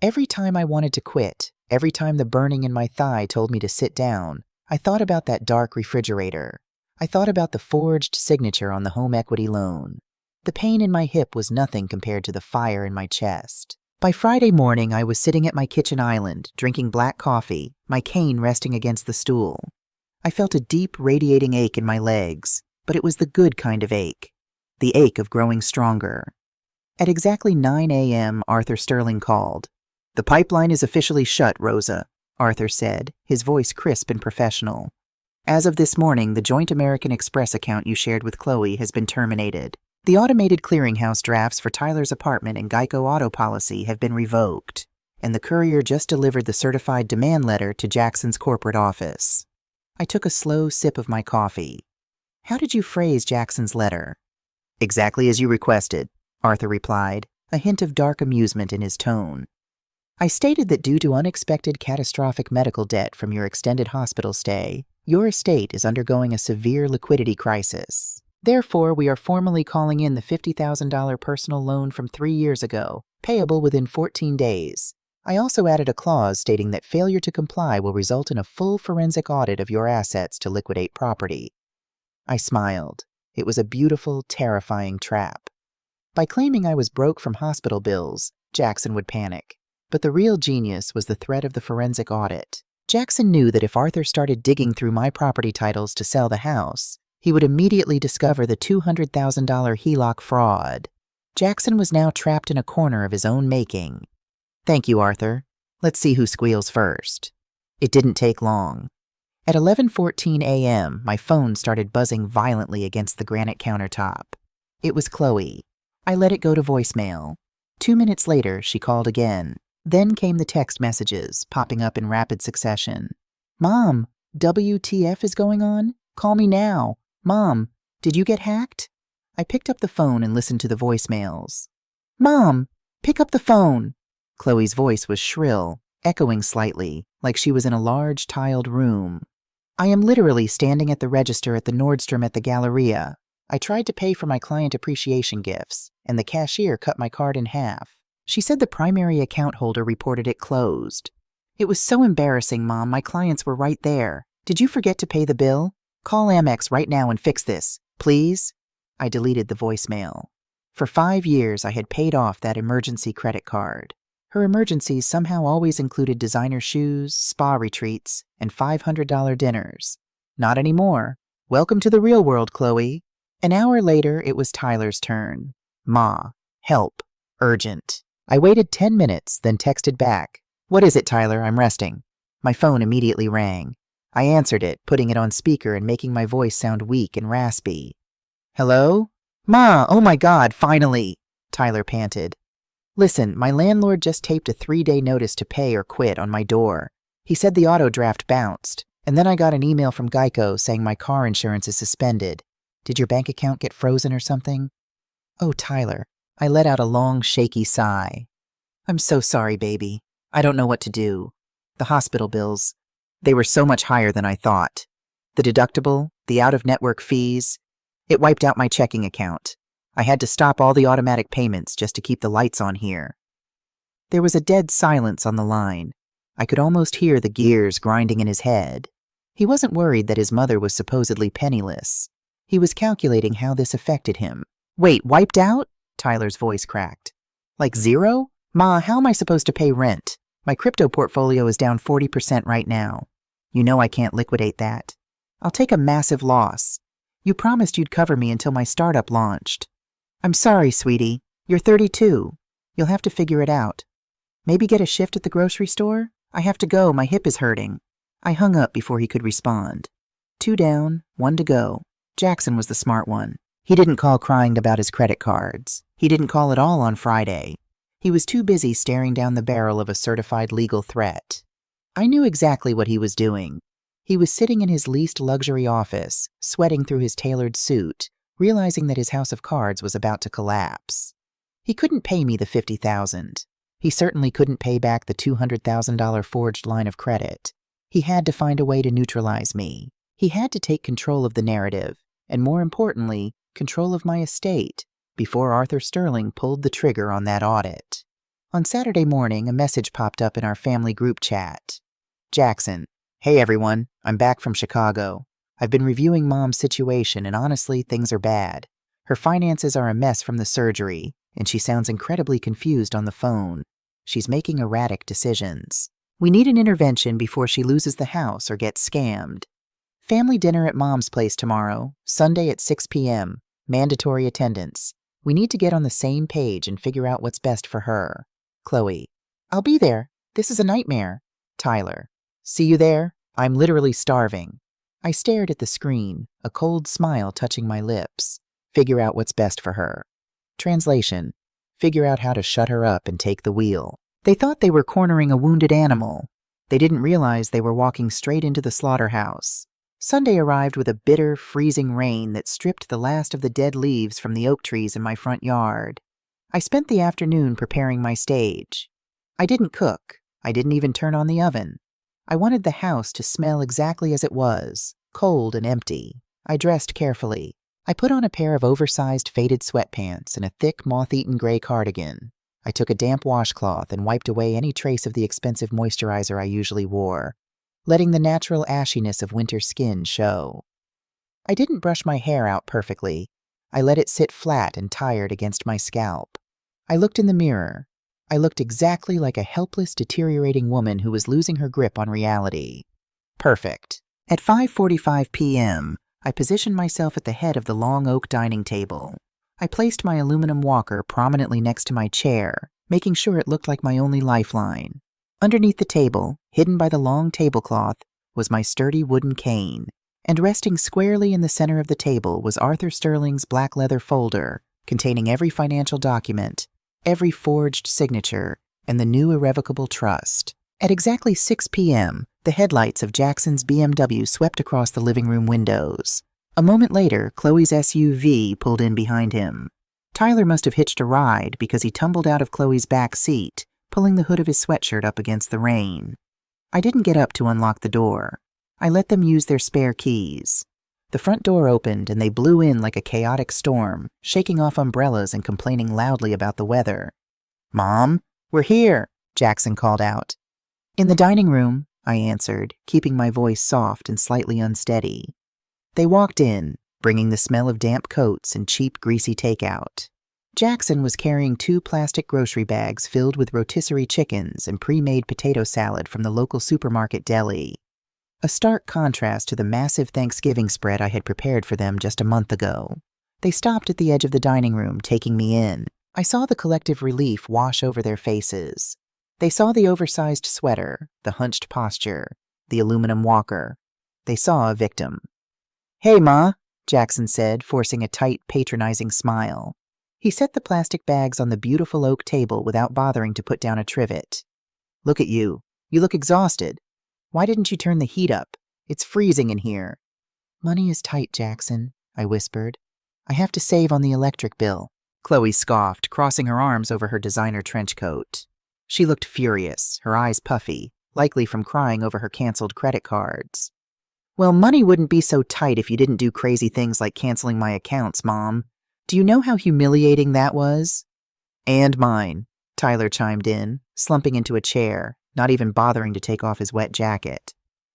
A: Every time I wanted to quit, every time the burning in my thigh told me to sit down, I thought about that dark refrigerator. I thought about the forged signature on the home equity loan. The pain in my hip was nothing compared to the fire in my chest. By Friday morning, I was sitting at my kitchen island, drinking black coffee, my cane resting against the stool. I felt a deep, radiating ache in my legs, but it was the good kind of ache, the ache of growing stronger. At exactly 9 a.m., Arthur Sterling called. "The pipeline is officially shut, Rosa," Arthur said, his voice crisp and professional. "As of this morning, the joint American Express account you shared with Chloe has been terminated. The automated clearinghouse drafts for Tyler's apartment and Geico auto policy have been revoked, and the courier just delivered the certified demand letter to Jackson's corporate office." I took a slow sip of my coffee. "How did you phrase Jackson's letter?" "Exactly as you requested," Arthur replied, a hint of dark amusement in his tone. "I stated that due to unexpected catastrophic medical debt from your extended hospital stay, your estate is undergoing a severe liquidity crisis. Therefore, we are formally calling in the $50,000 personal loan from 3 years ago, payable within 14 days. I also added a clause stating that failure to comply will result in a full forensic audit of your assets to liquidate property." I smiled. It was a beautiful, terrifying trap. By claiming I was broke from hospital bills, Jackson would panic. But the real genius was the threat of the forensic audit. Jackson knew that if Arthur started digging through my property titles to sell the house, he would immediately discover the $200,000 HELOC fraud. Jackson was now trapped in a corner of his own making. "Thank you, Arthur. Let's see who squeals first." It didn't take long. At 11:14 a.m., my phone started buzzing violently against the granite countertop. It was Chloe. I let it go to voicemail. 2 minutes later, she called again. Then came the text messages, popping up in rapid succession. "Mom, WTF is going on? Call me now. Mom, did you get hacked?" I picked up the phone and listened to the voicemails. "Mom, pick up the phone." Chloe's voice was shrill, echoing slightly, like she was in a large tiled room. "I am literally standing at the register at the Nordstrom at the Galleria. I tried to pay for my client appreciation gifts, and the cashier cut my card in half. She said the primary account holder reported it closed. It was so embarrassing, Mom. My clients were right there. Did you forget to pay the bill? Call Amex right now and fix this, please." I deleted the voicemail. For 5 years, I had paid off that emergency credit card. Her emergencies somehow always included designer shoes, spa retreats, and $500 dinners. Not anymore. Welcome to the real world, Chloe. An hour later, it was Tyler's turn. "Ma, help. Urgent." I waited 10 minutes, then texted back. "What is it, Tyler? I'm resting." My phone immediately rang. I answered it, putting it on speaker and making my voice sound weak and raspy. "Hello? Ma, oh my God, finally!" Tyler panted. "Listen, my landlord just taped a 3-day notice to pay or quit on my door. He said the auto draft bounced, and then I got an email from Geico saying my car insurance is suspended. Did your bank account get frozen or something?" "Oh, Tyler." I let out a long, shaky sigh. "I'm so sorry, baby. I don't know what to do. The hospital bills, They were so much higher than I thought. The deductible, the out-of-network fees, it wiped out my checking account. I had to stop all the automatic payments just to keep the lights on here. There was a dead silence on the line. I could almost hear the gears grinding in his head. He wasn't worried that his mother was supposedly penniless. He was calculating how this affected him. Wait, wiped out? Tyler's voice cracked. Like zero? Ma, how am I supposed to pay rent? My crypto portfolio is down 40% right now. You know I can't liquidate that. I'll take a massive loss. You promised you'd cover me until my startup launched. I'm sorry, sweetie. You're 32. You'll have to figure it out. Maybe get a shift at the grocery store? I have to go. My hip is hurting. I hung up before he could respond. 2 down, 1 to go. Jackson was the smart one. He didn't call crying about his credit cards. He didn't call at all on Friday. He was too busy staring down the barrel of a certified legal threat. I knew exactly what he was doing. He was sitting in his leased luxury office, sweating through his tailored suit, realizing that his house of cards was about to collapse. He couldn't pay me the $50,000. He certainly couldn't pay back the $200,000 forged line of credit. He had to find a way to neutralize me. He had to take control of the narrative, and more importantly, control of my estate, before Arthur Sterling pulled the trigger on that audit. On Saturday morning, a message popped up in our family group chat. Jackson, hey everyone, I'm back from Chicago. I've been reviewing Mom's situation and honestly, things are bad. Her finances are a mess from the surgery, and she sounds incredibly confused on the phone. She's making erratic decisions. We need an intervention before she loses the house or gets scammed. Family dinner at Mom's place tomorrow, Sunday at 6 p.m., mandatory attendance. We need to get on the same page and figure out what's best for her. Chloe, I'll be there. This is a nightmare. Tyler, see you there? I'm literally starving. I stared at the screen, a cold smile touching my lips. Figure out what's best for her. Translation, figure out how to shut her up and take the wheel. They thought they were cornering a wounded animal. They didn't realize they were walking straight into the slaughterhouse. Sunday arrived with a bitter, freezing rain that stripped the last of the dead leaves from the oak trees in my front yard. I spent the afternoon preparing my stage. I didn't cook. I didn't even turn on the oven. I wanted the house to smell exactly as it was, cold and empty. I dressed carefully. I put on a pair of oversized faded sweatpants and a thick, moth-eaten gray cardigan. I took a damp washcloth and wiped away any trace of the expensive moisturizer I usually wore, letting the natural ashiness of winter skin show. I didn't brush my hair out perfectly. I let it sit flat and tired against my scalp. I looked in the mirror. I looked exactly like a helpless, deteriorating woman who was losing her grip on reality. Perfect. At 5:45 p.m., I positioned myself at the head of the long oak dining table. I placed my aluminum walker prominently next to my chair, making sure it looked like my only lifeline. Underneath the table, hidden by the long tablecloth, was my sturdy wooden cane, and resting squarely in the center of the table was Arthur Sterling's black leather folder containing every financial document, every forged signature, and the new irrevocable trust. At exactly 6 p.m., the headlights of Jackson's BMW swept across the living room windows. A moment later, Chloe's SUV pulled in behind him. Tyler must have hitched a ride because he tumbled out of Chloe's back seat, pulling the hood of his sweatshirt up against the rain. I didn't get up to unlock the door. I let them use their spare keys. The front door opened and they blew in like a chaotic storm, shaking off umbrellas and complaining loudly about the weather. "Mom, we're here," Jackson called out. "In the dining room," I answered, keeping my voice soft and slightly unsteady. They walked in, bringing the smell of damp coats and cheap, greasy takeout. Jackson was carrying 2 plastic grocery bags filled with rotisserie chickens and pre-made potato salad from the local supermarket deli. A stark contrast to the massive Thanksgiving spread I had prepared for them just a month ago. They stopped at the edge of the dining room, taking me in. I saw the collective relief wash over their faces. They saw the oversized sweater, the hunched posture, the aluminum walker. They saw a victim. "Hey, Ma," Jackson said, forcing a tight, patronizing smile. He set the plastic bags on the beautiful oak table without bothering to put down a trivet. "Look at you. You look exhausted. Why didn't you turn the heat up? It's freezing in here." "Money is tight, Jackson," I whispered. "I have to save on the electric bill." Chloe scoffed, crossing her arms over her designer trench coat. She looked furious, her eyes puffy, likely from crying over her canceled credit cards. Well, money wouldn't be so tight if you didn't do crazy things like canceling my accounts, Mom. Do you know how humiliating that was? And mine, Tyler chimed in, slumping into a chair, not even bothering to take off his wet jacket.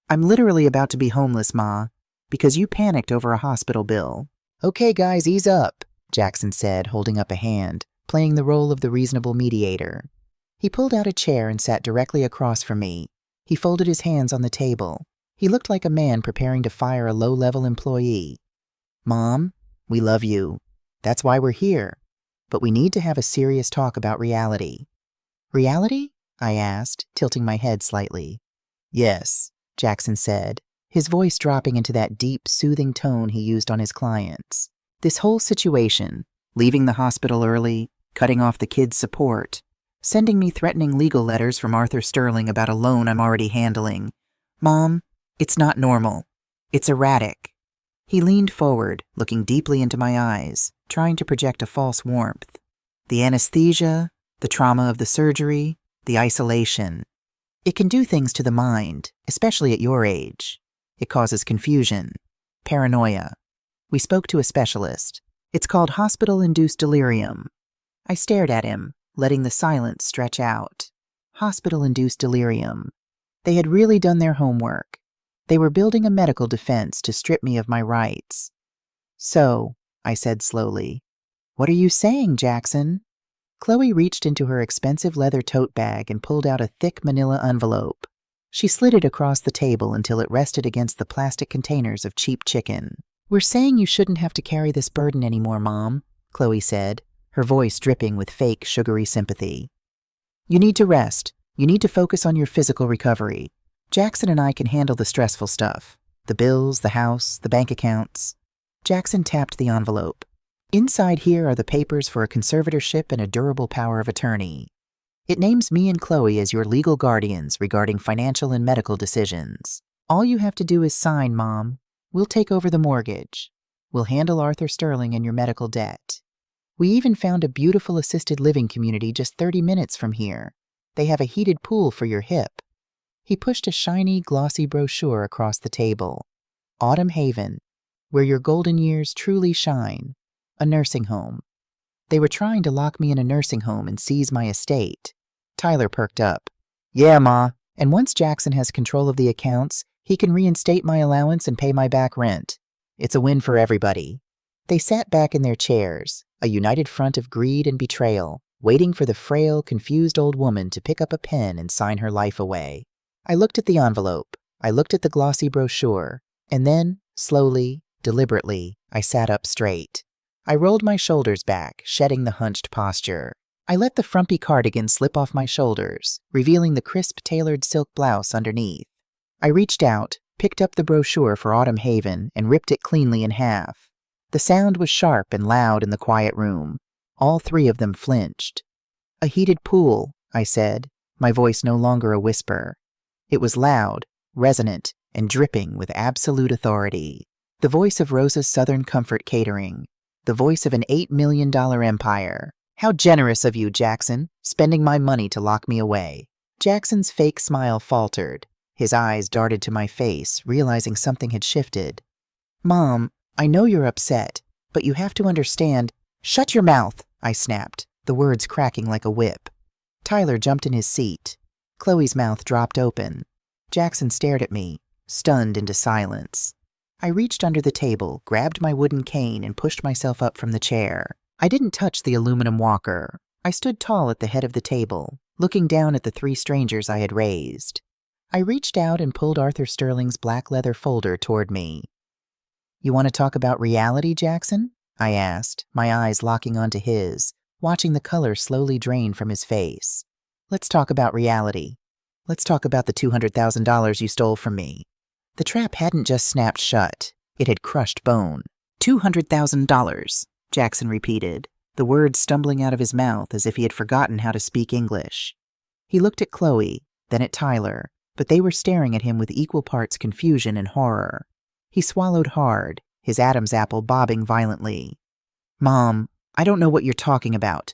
A: I'm literally about to be homeless, Ma, because you panicked over a hospital bill. Okay, guys, ease up, Jackson said, holding up a hand, playing the role of the reasonable mediator. He pulled out a chair and sat directly across from me. He folded his hands on the table. He looked like a man preparing to fire a low-level employee. Mom, we love you. That's why we're here. But we need to have a serious talk about reality. Reality? I asked, tilting my head slightly. Yes, Jackson said, his voice dropping into that deep, soothing tone he used on his clients. This whole situation, leaving the hospital early, cutting off the kids' support, sending me threatening legal letters from Arthur Sterling about a loan I'm already handling. Mom, it's not normal. It's erratic. He leaned forward, looking deeply into my eyes, trying to project a false warmth. The anesthesia, the trauma of the surgery, the isolation. It can do things to the mind, especially at your age. It causes confusion, paranoia. We spoke to a specialist. It's called hospital-induced delirium. I stared at him, letting the silence stretch out. Hospital-induced delirium. They had really done their homework. They were building a medical defense to strip me of my rights. So, I said slowly, what are you saying, Jackson? Chloe reached into her expensive leather tote bag and pulled out a thick manila envelope. She slid it across the table until it rested against the plastic containers of cheap chicken. We're saying you shouldn't have to carry this burden anymore, Mom, Chloe said, her voice dripping with fake, sugary sympathy. You need to rest. You need to focus on your physical recovery. Jackson and I can handle the stressful stuff. The bills, the house, the bank accounts. Jackson tapped the envelope. Inside here are the papers for a conservatorship and a durable power of attorney. It names me and Chloe as your legal guardians regarding financial and medical decisions. All you have to do is sign, Mom. We'll take over the mortgage. We'll handle Arthur Sterling and your medical debt. We even found a beautiful assisted living community just 30 minutes from here. They have a heated pool for your hip. He pushed a shiny, glossy brochure across the table. Autumn Haven, where your golden years truly shine. A nursing home. They were trying to lock me in a nursing home and seize my estate. Tyler perked up. Yeah, Ma. And once Jackson has control of the accounts, he can reinstate my allowance and pay my back rent. It's a win for everybody. They sat back in their chairs, a united front of greed and betrayal, waiting for the frail, confused old woman to pick up a pen and sign her life away. I looked at the envelope. I looked at the glossy brochure. And then, slowly, deliberately, I sat up straight. I rolled my shoulders back, shedding the hunched posture. I let the frumpy cardigan slip off my shoulders, revealing the crisp, tailored silk blouse underneath. I reached out, picked up the brochure for Autumn Haven, and ripped it cleanly in half. The sound was sharp and loud in the quiet room. All three of them flinched. A heated pool, I said, my voice no longer a whisper. It was loud, resonant, and dripping with absolute authority. The voice of Rosa's Southern Comfort Catering. The voice of an $8 million empire. How generous of you, Jackson, spending my money to lock me away. Jackson's fake smile faltered. His eyes darted to my face, realizing something had shifted. Mom, I know you're upset, but you have to understand. Shut your mouth, I snapped, the words cracking like a whip. Tyler jumped in his seat. Chloe's mouth dropped open. Jackson stared at me, stunned into silence. I reached under the table, grabbed my wooden cane, and pushed myself up from the chair. I didn't touch the aluminum walker. I stood tall at the head of the table, looking down at the three strangers I had raised. I reached out and pulled Arthur Sterling's black leather folder toward me. You want to talk about reality, Jackson? I asked, my eyes locking onto his, watching the color slowly drain from his face. Let's talk about reality. Let's talk about the $200,000 you stole from me. The trap hadn't just snapped shut. It had crushed bone. $200,000, Jackson repeated, the words stumbling out of his mouth as if he had forgotten how to speak English. He looked at Chloe, then at Tyler, but they were staring at him with equal parts confusion and horror. He swallowed hard, his Adam's apple bobbing violently. Mom, I don't know what you're talking about.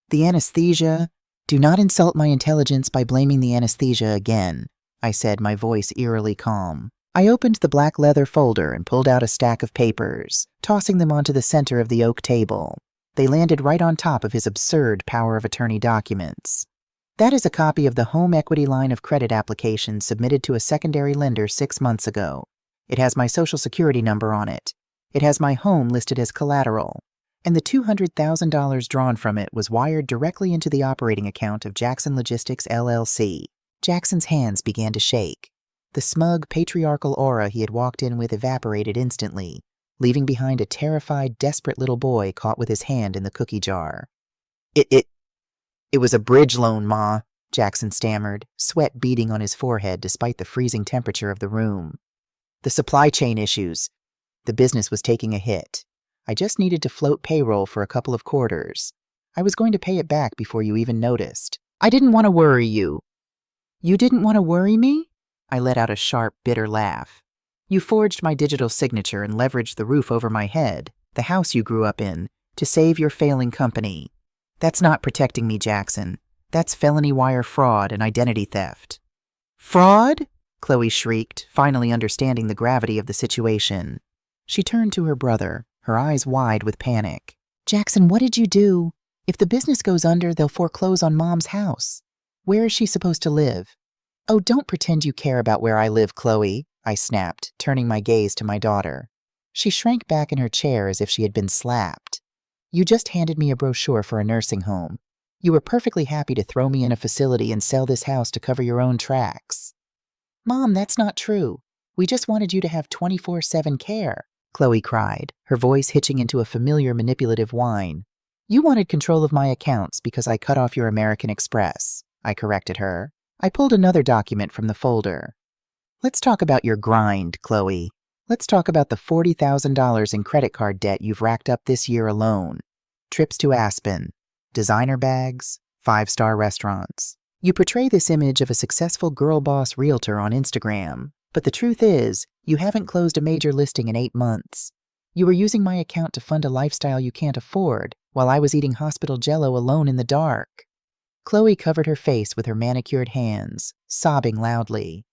A: The anesthesia. Do not insult my intelligence by blaming the anesthesia again. I said, my voice eerily calm. I opened the black leather folder and pulled out a stack of papers, tossing them onto the center of the oak table. They landed right on top of his absurd power of attorney documents. That is a copy of the home equity line of credit application submitted to a secondary lender 6 months ago. It has my social security number on it. It has my home listed as collateral. And the $200,000 drawn from it was wired directly into the operating account of Jackson Logistics, LLC. Jackson's hands began to shake. The smug, patriarchal aura he had walked in with evaporated instantly, leaving behind a terrified, desperate little boy caught with his hand in the cookie jar. It was a bridge loan, Ma, Jackson stammered, sweat beading on his forehead despite the freezing temperature of the room. The supply chain issues. The business was taking a hit. I just needed to float payroll for a couple of quarters. I was going to pay it back before you even noticed. I didn't want to worry you. You didn't want to worry me? I let out a sharp, bitter laugh. You forged my digital signature and leveraged the roof over my head, the house you grew up in, to save your failing company. That's not protecting me, Jackson. That's felony wire fraud and identity theft. Fraud? Chloe shrieked, finally understanding the gravity of the situation. She turned to her brother, her eyes wide with panic. Jackson, what did you do? If the business goes under, they'll foreclose on Mom's house. Where is she supposed to live? Oh, don't pretend you care about where I live, Chloe, I snapped, turning my gaze to my daughter. She shrank back in her chair as if she had been slapped. You just handed me a brochure for a nursing home. You were perfectly happy to throw me in a facility and sell this house to cover your own tracks. Mom, that's not true. We just wanted you to have 24/7 care, Chloe cried, her voice hitching into a familiar manipulative whine. You wanted control of my accounts because I cut off your American Express, I corrected her. I pulled another document from the folder. Let's talk about your grind, Chloe. Let's talk about the $40,000 in credit card debt you've racked up this year alone. Trips to Aspen, designer bags, 5-star restaurants. You portray this image of a successful girl boss realtor on Instagram, but the truth is, you haven't closed a major listing in 8 months. You were using my account to fund a lifestyle you can't afford, while I was eating hospital jello alone in the dark. Chloe covered her face with her manicured hands, sobbing loudly.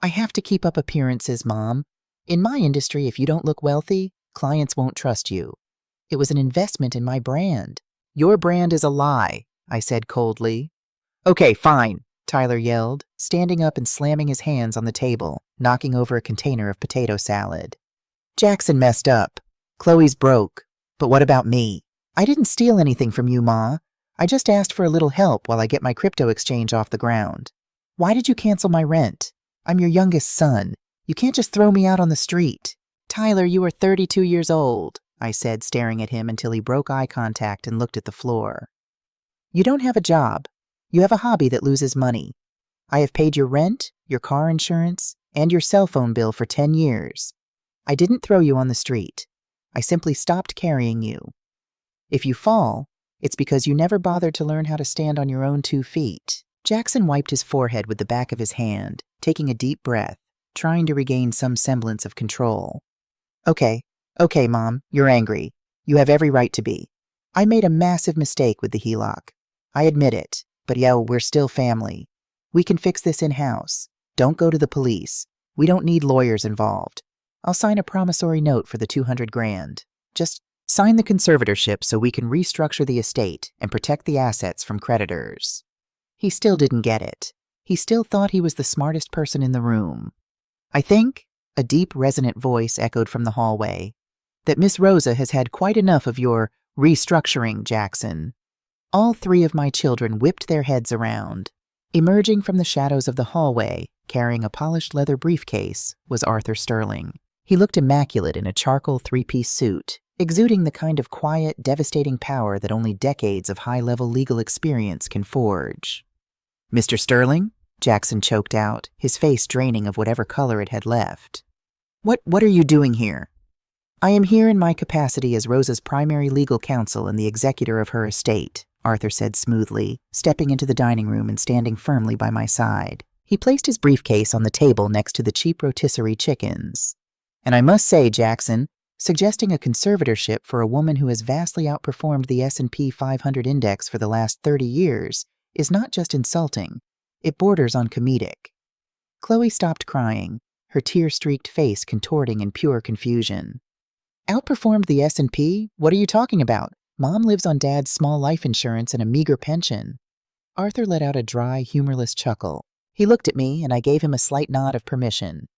A: I have to keep up appearances, Mom. In my industry, if you don't look wealthy, clients won't trust you. It was an investment in my brand. Your brand is a lie, I said coldly. Okay, fine, Tyler yelled, standing up and slamming his hands on the table, knocking over a container of potato salad. Jackson messed up. Chloe's broke. But what about me? I didn't steal anything from you, Ma. I just asked for a little help while I get my crypto exchange off the ground. Why did you cancel my rent? I'm your youngest son. You can't just throw me out on the street. Tyler, you are 32 years old, I said, staring at him until he broke eye contact and looked at the floor. You don't have a job. You have a hobby that loses money. I have paid your rent, your car insurance, and your cell phone bill for 10 years. I didn't throw you on the street. I simply stopped carrying you. If you fall, it's because you never bothered to learn how to stand on your own 2 feet. Jackson wiped his forehead with the back of his hand, taking a deep breath, trying to regain some semblance of control. Okay, Mom, you're angry. You have every right to be. I made a massive mistake with the HELOC. I admit it, but yeah, we're still family. We can fix this in-house. Don't go to the police. We don't need lawyers involved. I'll sign a promissory note for the $200,000. Just sign the conservatorship so we can restructure the estate and protect the assets from creditors. He still didn't get it. He still thought he was the smartest person in the room. I think, a deep, resonant voice echoed from the hallway, that Miss Rosa has had quite enough of your restructuring, Jackson. All 3 of my children whipped their heads around. Emerging from the shadows of the hallway, carrying a polished leather briefcase, was Arthur Sterling. He looked immaculate in a charcoal 3-piece suit, exuding the kind of quiet, devastating power that only decades of high-level legal experience can forge. Mr. Sterling? Jackson choked out, his face draining of whatever color it had left. What are you doing here? I am here in my capacity as Rosa's primary legal counsel and the executor of her estate, Arthur said smoothly, stepping into the dining room and standing firmly by my side. He placed his briefcase on the table next to the cheap rotisserie chickens. And I must say, Jackson, suggesting a conservatorship for a woman who has vastly outperformed the S&P 500 index for the last 30 years is not just insulting, it borders on comedic. Chloe stopped crying, her tear-streaked face contorting in pure confusion. Outperformed the S&P? What are you talking about? Mom lives on Dad's small life insurance and a meager pension. Arthur let out a dry, humorless chuckle. He looked at me, and I gave him a slight nod of permission.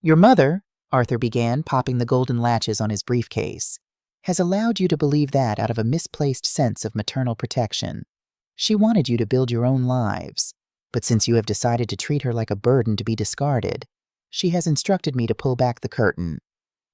A: Your mother, Arthur began, popping the golden latches on his briefcase, has allowed you to believe that out of a misplaced sense of maternal protection. She wanted you to build your own lives, but since you have decided to treat her like a burden to be discarded, she has instructed me to pull back the curtain.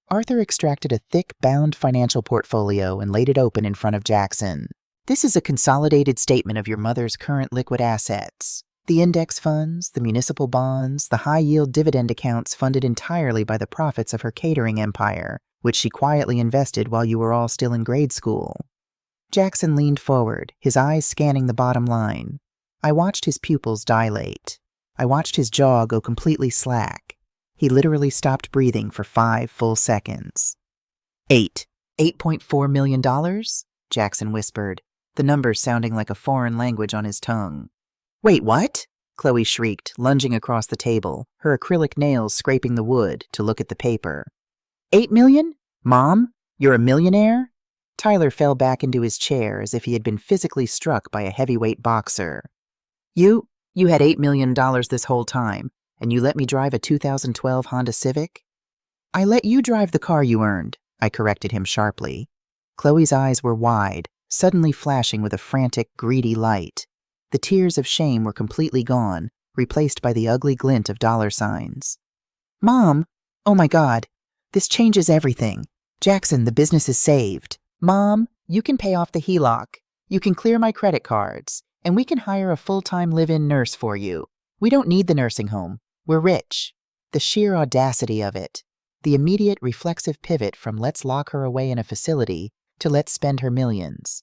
A: Arthur extracted a thick, bound financial portfolio and laid it open in front of Jackson. This is a consolidated statement of your mother's current liquid assets. The index funds, the municipal bonds, the high-yield dividend accounts funded entirely by the profits of her catering empire, which she quietly invested while you were all still in grade school. Jackson leaned forward, his eyes scanning the bottom line. I watched his pupils dilate. I watched his jaw go completely slack. He literally stopped breathing for 5 full seconds. $8.4 million? Jackson whispered, the numbers sounding like a foreign language on his tongue. Wait, what? Chloe shrieked, lunging across the table, her acrylic nails scraping the wood to look at the paper. 8 million? Mom, you're a millionaire? Tyler fell back into his chair as if he had been physically struck by a heavyweight boxer. You had $8 million this whole time, and you let me drive a 2012 Honda Civic? I let you drive the car you earned, I corrected him sharply. Chloe's eyes were wide, suddenly flashing with a frantic, greedy light. The tears of shame were completely gone, replaced by the ugly glint of dollar signs. Mom! Oh my God! This changes everything. Jackson, the business is saved. Mom, you can pay off the HELOC. You can clear my credit cards, and we can hire a full-time live-in nurse for you. We don't need the nursing home. We're rich. The sheer audacity of it. The immediate reflexive pivot from let's lock her away in a facility to let's spend her millions.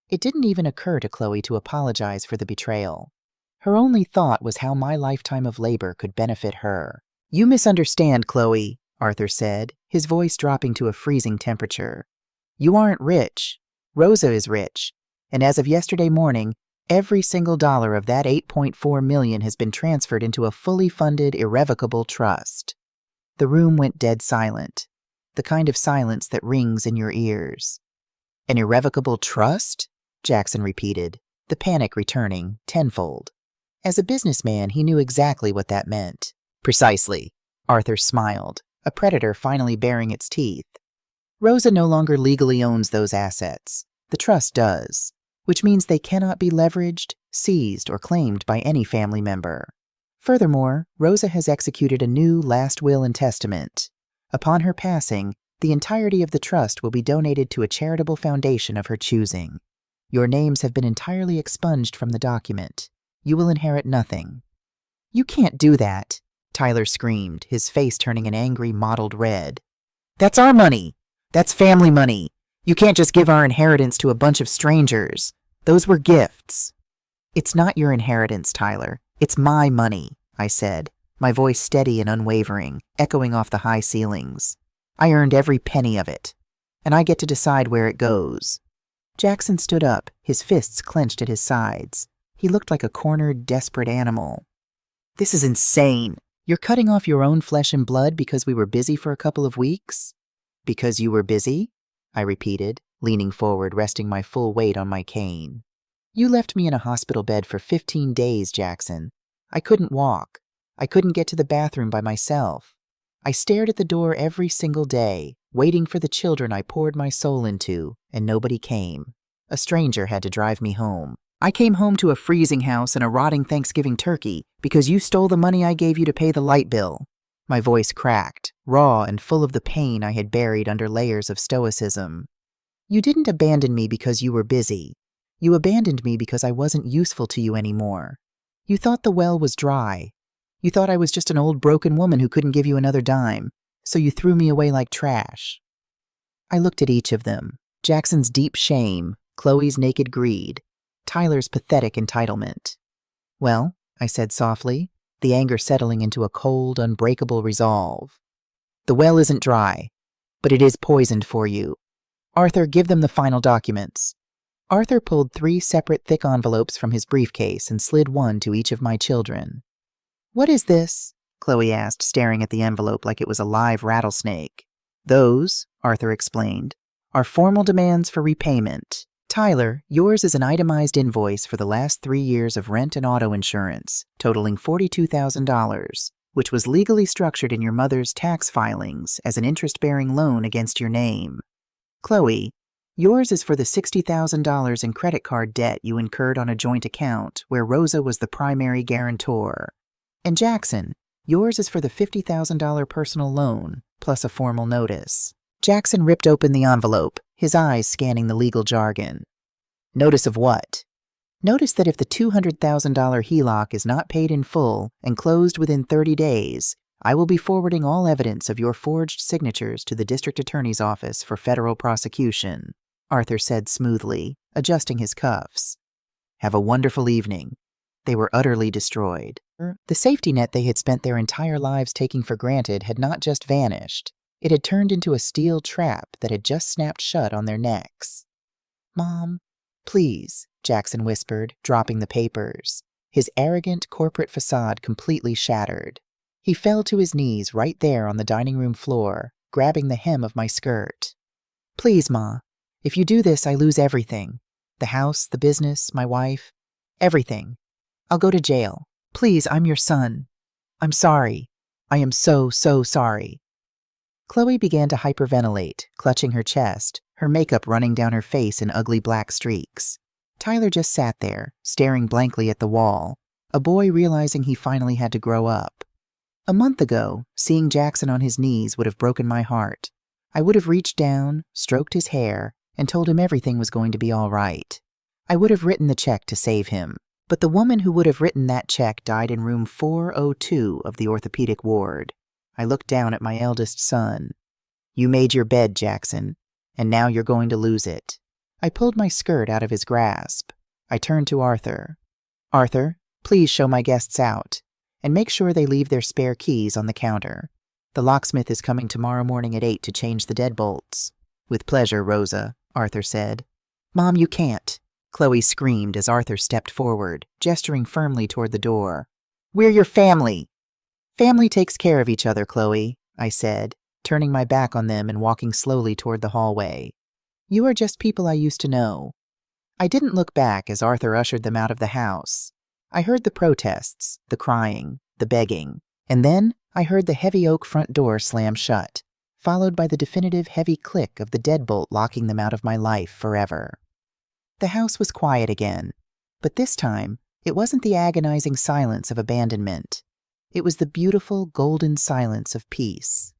A: It didn't even occur to Chloe to apologize for the betrayal. Her only thought was how my lifetime of labor could benefit her. You misunderstand, Chloe, Arthur said, his voice dropping to a freezing temperature. You aren't rich. Rosa is rich. And as of yesterday morning, every single dollar of that $8.4 million has been transferred into a fully funded, irrevocable trust. The room went dead silent, the kind of silence that rings in your ears. An irrevocable trust? Jackson repeated, the panic returning tenfold. As a businessman, he knew exactly what that meant. Precisely. Arthur smiled, a predator finally baring its teeth. Rosa no longer legally owns those assets. The trust does, which means they cannot be leveraged, seized, or claimed by any family member. Furthermore, Rosa has executed a new last will and testament. Upon her passing, the entirety of the trust will be donated to a charitable foundation of her choosing. Your names have been entirely expunged from the document. You will inherit nothing. You can't do that, Tyler screamed, his face turning an angry mottled red. That's our money. That's family money. You can't just give our inheritance to a bunch of strangers. Those were gifts. It's not your inheritance, Tyler. It's my money, I said, my voice steady and unwavering, echoing off the high ceilings. I earned every penny of it, and I get to decide where it goes. Jackson stood up, his fists clenched at his sides. He looked like a cornered, desperate animal. This is insane. You're cutting off your own flesh and blood because we were busy for a couple of weeks? Because you were busy? I repeated, leaning forward, resting my full weight on my cane. You left me in a hospital bed for 15 days, Jackson. I couldn't walk. I couldn't get to the bathroom by myself. I stared at the door every single day, waiting for the children I poured my soul into, and nobody came. A stranger had to drive me home. I came home to a freezing house and a rotting Thanksgiving turkey because you stole the money I gave you to pay the light bill. My voice cracked, raw and full of the pain I had buried under layers of stoicism. You didn't abandon me because you were busy. You abandoned me because I wasn't useful to you anymore. You thought the well was dry. You thought I was just an old broken woman who couldn't give you another dime, so you threw me away like trash. I looked at each of them, Jackson's deep shame, Chloe's naked greed, Tyler's pathetic entitlement. Well, I said softly, the anger settling into a cold, unbreakable resolve. The well isn't dry, but it is poisoned for you. Arthur, give them the final documents. Arthur pulled 3 separate thick envelopes from his briefcase and slid one to each of my children. What is this? Chloe asked, staring at the envelope like it was a live rattlesnake. Those, Arthur explained, are formal demands for repayment. Tyler, yours is an itemized invoice for the last 3 years of rent and auto insurance, totaling $42,000, which was legally structured in your mother's tax filings as an interest-bearing loan against your name. Chloe, yours is for the $60,000 in credit card debt you incurred on a joint account where Rosa was the primary guarantor. And Jackson, yours is for the $50,000 personal loan, plus a formal notice. Jackson ripped open the envelope, his eyes scanning the legal jargon. Notice of what? Notice that if the $200,000 HELOC is not paid in full and closed within 30 days, I will be forwarding all evidence of your forged signatures to the district attorney's office for federal prosecution, Arthur said smoothly, adjusting his cuffs. Have a wonderful evening. They were utterly destroyed. The safety net they had spent their entire lives taking for granted had not just vanished. It had turned into a steel trap that had just snapped shut on their necks. Mom, please, Jackson whispered, dropping the papers, his arrogant corporate facade completely shattered. He fell to his knees right there on the dining room floor, grabbing the hem of my skirt. Please, Ma, if you do this, I lose everything. The house, the business, my wife, everything. I'll go to jail. Please, I'm your son. I'm sorry. I am so sorry. Chloe began to hyperventilate, clutching her chest, her makeup running down her face in ugly black streaks. Tyler just sat there, staring blankly at the wall, a boy realizing he finally had to grow up. A month ago, seeing Jackson on his knees would have broken my heart. I would have reached down, stroked his hair, and told him everything was going to be all right. I would have written the check to save him, but the woman who would have written that check died in room 402 of the orthopedic ward. I looked down at my eldest son. You made your bed, Jackson, and now you're going to lose it. I pulled my skirt out of his grasp. I turned to Arthur. Arthur, please show my guests out, and make sure they leave their spare keys on the counter. The locksmith is coming tomorrow morning at 8 to change the deadbolts. With pleasure, Rosa, Arthur said. Mom, you can't, Chloe screamed as Arthur stepped forward, gesturing firmly toward the door. We're your family. Family takes care of each other, Chloe, I said, turning my back on them and walking slowly toward the hallway. You are just people I used to know. I didn't look back as Arthur ushered them out of the house. I heard the protests, the crying, the begging, and then I heard the heavy oak front door slam shut, followed by the definitive heavy click of the deadbolt locking them out of my life forever. The house was quiet again, but this time it wasn't the agonizing silence of abandonment. It was the beautiful golden silence of peace.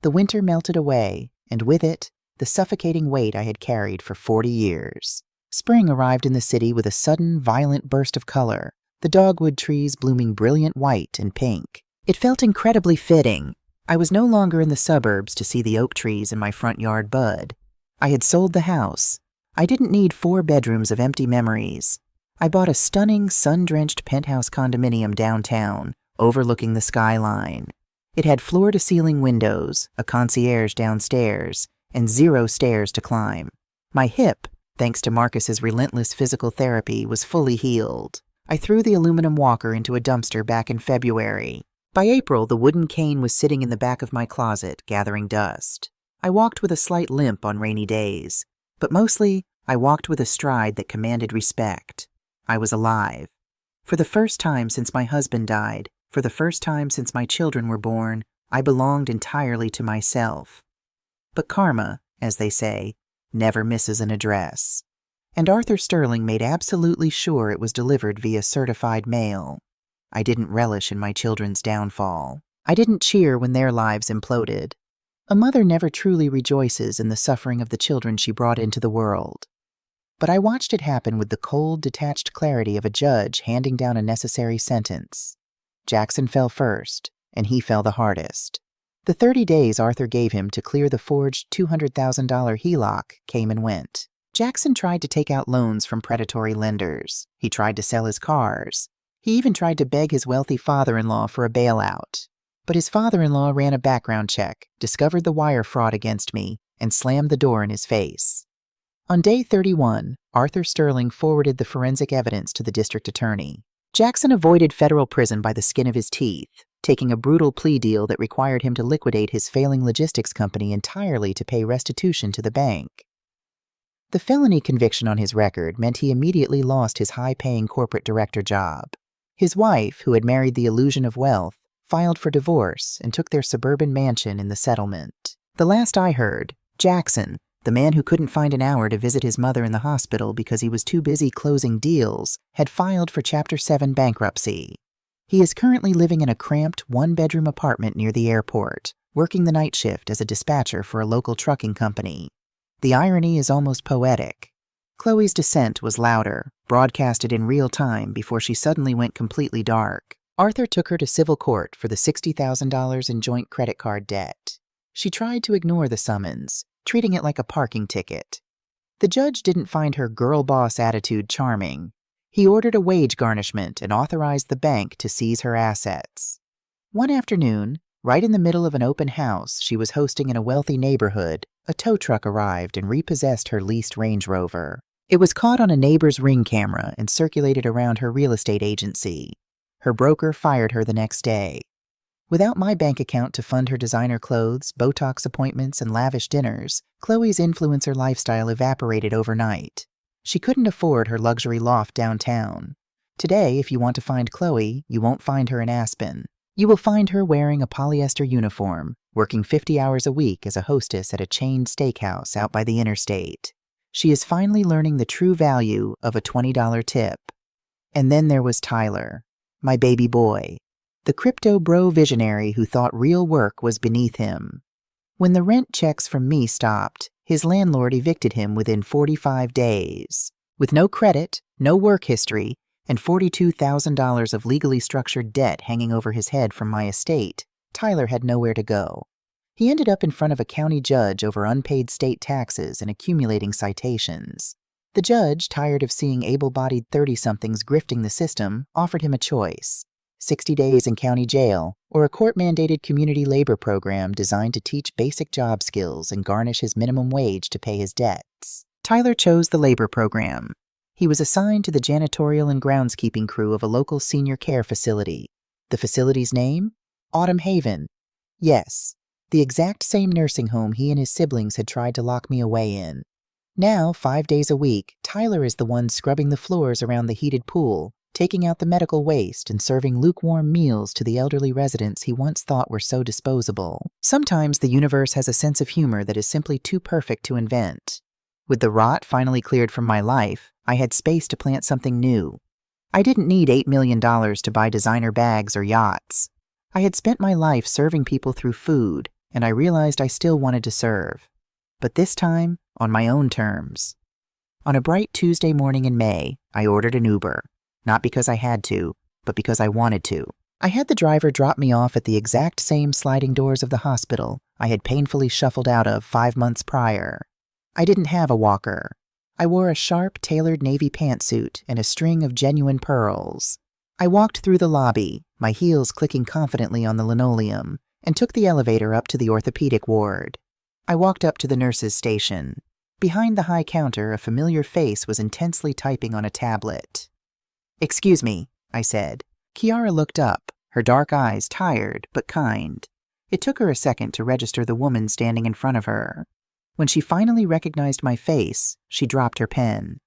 A: The winter melted away, and with it, the suffocating weight I had carried for 40 years. Spring arrived in the city with a sudden, violent burst of color, the dogwood trees blooming brilliant white and pink. It felt incredibly fitting. I was no longer in the suburbs to see the oak trees in my front yard bud. I had sold the house. I didn't need 4 bedrooms of empty memories. I bought a stunning, sun-drenched penthouse condominium downtown, overlooking the skyline. It had floor-to-ceiling windows, a concierge downstairs, and 0 stairs to climb. My hip, thanks to Marcus's relentless physical therapy, was fully healed. I threw the aluminum walker into a dumpster back in February. By April, the wooden cane was sitting in the back of my closet, gathering dust. I walked with a slight limp on rainy days, but mostly, I walked with a stride that commanded respect. I was alive. For the first time since my husband died, for the first time since my children were born, I belonged entirely to myself. But karma, as they say, never misses an address. And Arthur Sterling made absolutely sure it was delivered via certified mail. I didn't relish in my children's downfall. I didn't cheer when their lives imploded. A mother never truly rejoices in the suffering of the children she brought into the world. But I watched it happen with the cold, detached clarity of a judge handing down a necessary sentence. Jackson fell first, and he fell the hardest. The 30 days Arthur gave him to clear the forged $200,000 HELOC came and went. Jackson tried to take out loans from predatory lenders. He tried to sell his cars. He even tried to beg his wealthy father-in-law for a bailout. But his father-in-law ran a background check, discovered the wire fraud against me, and slammed the door in his face. On day 31, Arthur Sterling forwarded the forensic evidence to the district attorney. Jackson avoided federal prison by the skin of his teeth, taking a brutal plea deal that required him to liquidate his failing logistics company entirely to pay restitution to the bank. The felony conviction on his record meant he immediately lost his high-paying corporate director job. His wife, who had married the illusion of wealth, filed for divorce and took their suburban mansion in the settlement. The last I heard, Jackson, the man who couldn't find an hour to visit his mother in the hospital because he was too busy closing deals, had filed for Chapter 7 bankruptcy. He is currently living in a cramped one-bedroom apartment near the airport, working the night shift as a dispatcher for a local trucking company. The irony is almost poetic. Chloe's descent was louder, broadcasted in real time before she suddenly went completely dark. Arthur took her to civil court for the $60,000 in joint credit card debt. She tried to ignore the summons, treating it like a parking ticket. The judge didn't find her girl boss attitude charming. He ordered a wage garnishment and authorized the bank to seize her assets. One afternoon, right in the middle of an open house she was hosting in a wealthy neighborhood, a tow truck arrived and repossessed her leased Range Rover. It was caught on a neighbor's Ring camera and circulated around her real estate agency. Her broker fired her the next day. Without my bank account to fund her designer clothes, Botox appointments, and lavish dinners, Chloe's influencer lifestyle evaporated overnight. She couldn't afford her luxury loft downtown. Today, if you want to find Chloe, you won't find her in Aspen. You will find her wearing a polyester uniform, working 50 hours a week as a hostess at a chained steakhouse out by the interstate. She is finally learning the true value of a $20 tip. And then there was Tyler, my baby boy, the crypto bro visionary who thought real work was beneath him. When the rent checks from me stopped, his landlord evicted him within 45 days. With no credit, no work history, and $42,000 of legally structured debt hanging over his head from my estate, Tyler had nowhere to go. He ended up in front of a county judge over unpaid state taxes and accumulating citations. The judge, tired of seeing able-bodied 30-somethings grifting the system, offered him a choice: 60 days in county jail, or a court-mandated community labor program designed to teach basic job skills and garnish his minimum wage to pay his debts. Tyler chose the labor program. He was assigned to the janitorial and groundskeeping crew of a local senior care facility. The facility's name? Autumn Haven. Yes, the exact same nursing home he and his siblings had tried to lock me away in. Now, 5 days a week, Tyler is the one scrubbing the floors around the heated pool, taking out the medical waste and serving lukewarm meals to the elderly residents he once thought were so disposable. Sometimes the universe has a sense of humor that is simply too perfect to invent. With the rot finally cleared from my life, I had space to plant something new. I didn't need $8 million to buy designer bags or yachts. I had spent my life serving people through food, and I realized I still wanted to serve. But this time, on my own terms. On a bright Tuesday morning in May, I ordered an Uber. Not because I had to, but because I wanted to. I had the driver drop me off at the exact same sliding doors of the hospital I had painfully shuffled out of 5 months prior. I didn't have a walker. I wore a sharp, tailored navy pantsuit and a string of genuine pearls. I walked through the lobby, my heels clicking confidently on the linoleum, and took the elevator up to the orthopedic ward. I walked up to the nurse's station. Behind the high counter, a familiar face was intensely typing on a tablet. "Excuse me," I said. Kiara looked up, her dark eyes tired but kind. It took her a second to register the woman standing in front of her. When she finally recognized my face, she dropped her pen.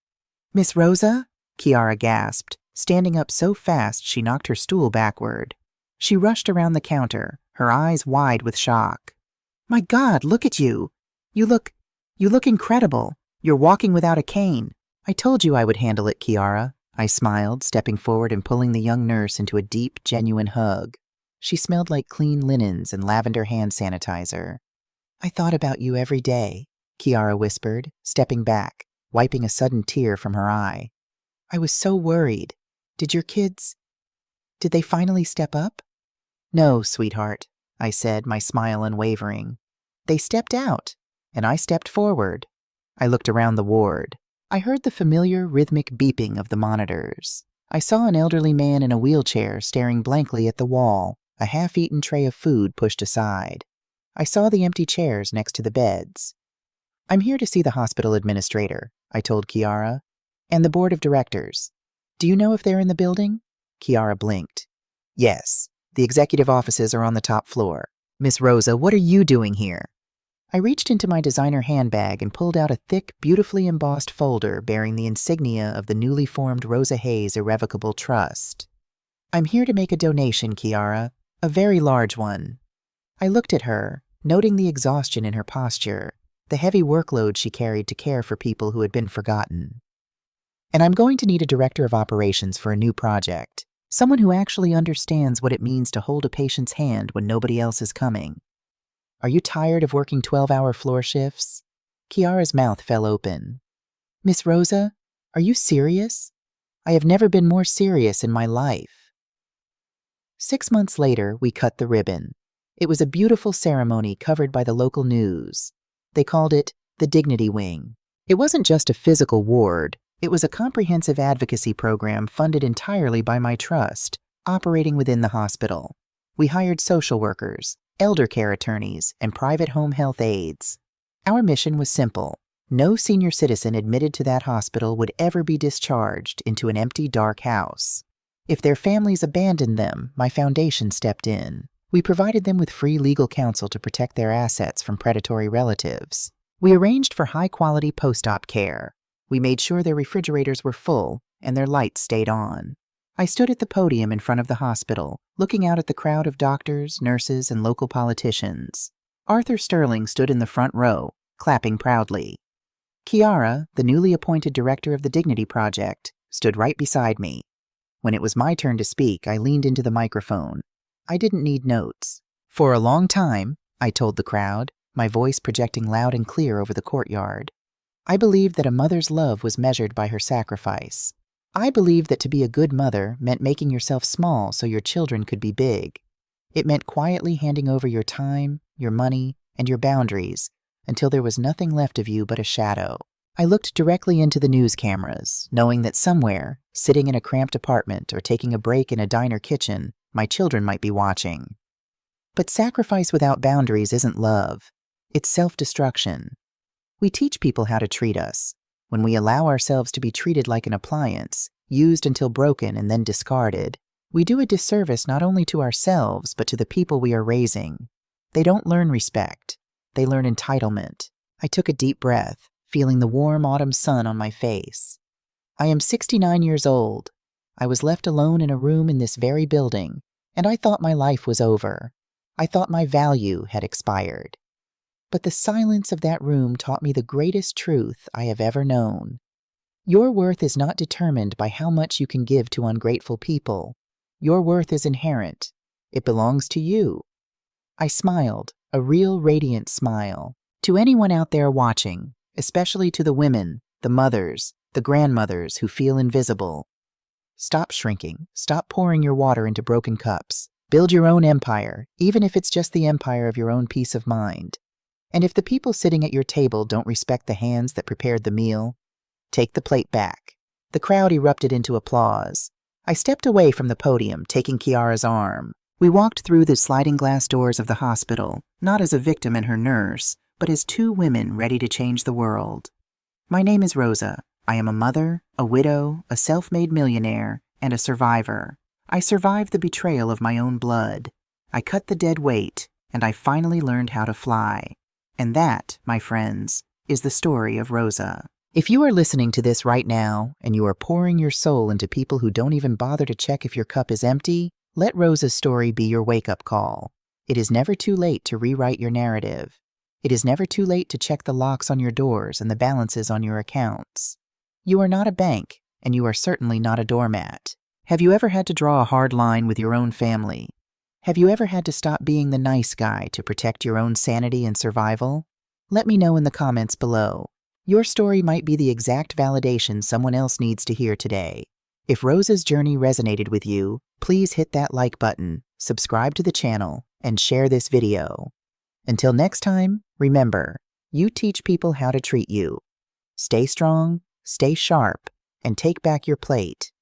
A: "Miss Rosa?" Kiara gasped, standing up so fast she knocked her stool backward. She rushed around the counter, her eyes wide with shock. "My God, look at you! You look incredible. You're walking without a cane. I told you I would handle it, Kiara." I smiled, stepping forward and pulling the young nurse into a deep, genuine hug. She smelled like clean linens and lavender hand sanitizer. "I thought about you every day," Kiara whispered, stepping back, wiping a sudden tear from her eye. "I was so worried. Did they finally step up?" "No, sweetheart," I said, my smile unwavering. "They stepped out, and I stepped forward." I looked around the ward. I heard the familiar, rhythmic beeping of the monitors. I saw an elderly man in a wheelchair staring blankly at the wall, a half-eaten tray of food pushed aside. I saw the empty chairs next to the beds. "I'm here to see the hospital administrator," I told Kiara, "and the board of directors. Do you know if they're in the building?" Kiara blinked. "Yes, The executive offices are on the top floor. Miss Rosa, what are you doing here? I reached into my designer handbag and pulled out a thick, beautifully embossed folder bearing the insignia of the newly formed Rosa Hayes Irrevocable Trust. I'm here to make a donation, Kiara, a very large one. I looked at her, noting the exhaustion in her posture, the heavy workload she carried to care for people who had been forgotten. And I'm going to need a director of operations for a new project, someone who actually understands what it means to hold a patient's hand when nobody else is coming. Are you tired of working 12-hour floor shifts? Kiara's mouth fell open. Miss Rosa, are you serious? I have never been more serious in my life. 6 months later, we cut the ribbon. It was a beautiful ceremony covered by the local news. They called it the Dignity Wing. It wasn't just a physical ward. It was a comprehensive advocacy program funded entirely by my trust, operating within the hospital. We hired social workers, elder care attorneys, and private home health aides. Our mission was simple. No senior citizen admitted to that hospital would ever be discharged into an empty, dark house. If their families abandoned them, my foundation stepped in. We provided them with free legal counsel to protect their assets from predatory relatives. We arranged for high-quality post-op care. We made sure their refrigerators were full and their lights stayed on. I stood at the podium in front of the hospital, looking out at the crowd of doctors, nurses, and local politicians. Arthur Sterling stood in the front row, clapping proudly. Kiara, the newly appointed director of the Dignity Project, stood right beside me. When it was my turn to speak, I leaned into the microphone. I didn't need notes. For a long time, I told the crowd, my voice projecting loud and clear over the courtyard, I believed that a mother's love was measured by her sacrifice. I believed that to be a good mother meant making yourself small so your children could be big. It meant quietly handing over your time, your money, and your boundaries until there was nothing left of you but a shadow. I looked directly into the news cameras, knowing that somewhere, sitting in a cramped apartment or taking a break in a diner kitchen, my children might be watching. But sacrifice without boundaries isn't love. It's self-destruction. We teach people how to treat us. When we allow ourselves to be treated like an appliance, used until broken and then discarded, we do a disservice not only to ourselves but to the people we are raising. They don't learn respect. They learn entitlement. I took a deep breath, feeling the warm autumn sun on my face. I am 69 years old. I was left alone in a room in this very building, and I thought my life was over. I thought my value had expired. But the silence of that room taught me the greatest truth I have ever known. Your worth is not determined by how much you can give to ungrateful people. Your worth is inherent. It belongs to you. I smiled, a real radiant smile. To anyone out there watching, especially to the women, the mothers, the grandmothers who feel invisible. Stop shrinking. Stop pouring your water into broken cups. Build your own empire, even if it's just the empire of your own peace of mind. And if the people sitting at your table don't respect the hands that prepared the meal, take the plate back. The crowd erupted into applause. I stepped away from the podium, taking Kiara's arm. We walked through the sliding glass doors of the hospital, not as a victim and her nurse, but as two women ready to change the world. My name is Rosa. I am a mother, a widow, a self-made millionaire, and a survivor. I survived the betrayal of my own blood. I cut the dead weight, and I finally learned how to fly. And that, my friends, is the story of Rosa. If you are listening to this right now, and you are pouring your soul into people who don't even bother to check if your cup is empty, let Rosa's story be your wake-up call. It is never too late to rewrite your narrative. It is never too late to check the locks on your doors and the balances on your accounts. You are not a bank, and you are certainly not a doormat. Have you ever had to draw a hard line with your own family? Have you ever had to stop being the nice guy to protect your own sanity and survival? Let me know in the comments below. Your story might be the exact validation someone else needs to hear today. If Rosa's journey resonated with you, please hit that like button, subscribe to the channel, and share this video. Until next time, remember, you teach people how to treat you. Stay strong, stay sharp, and take back your plate.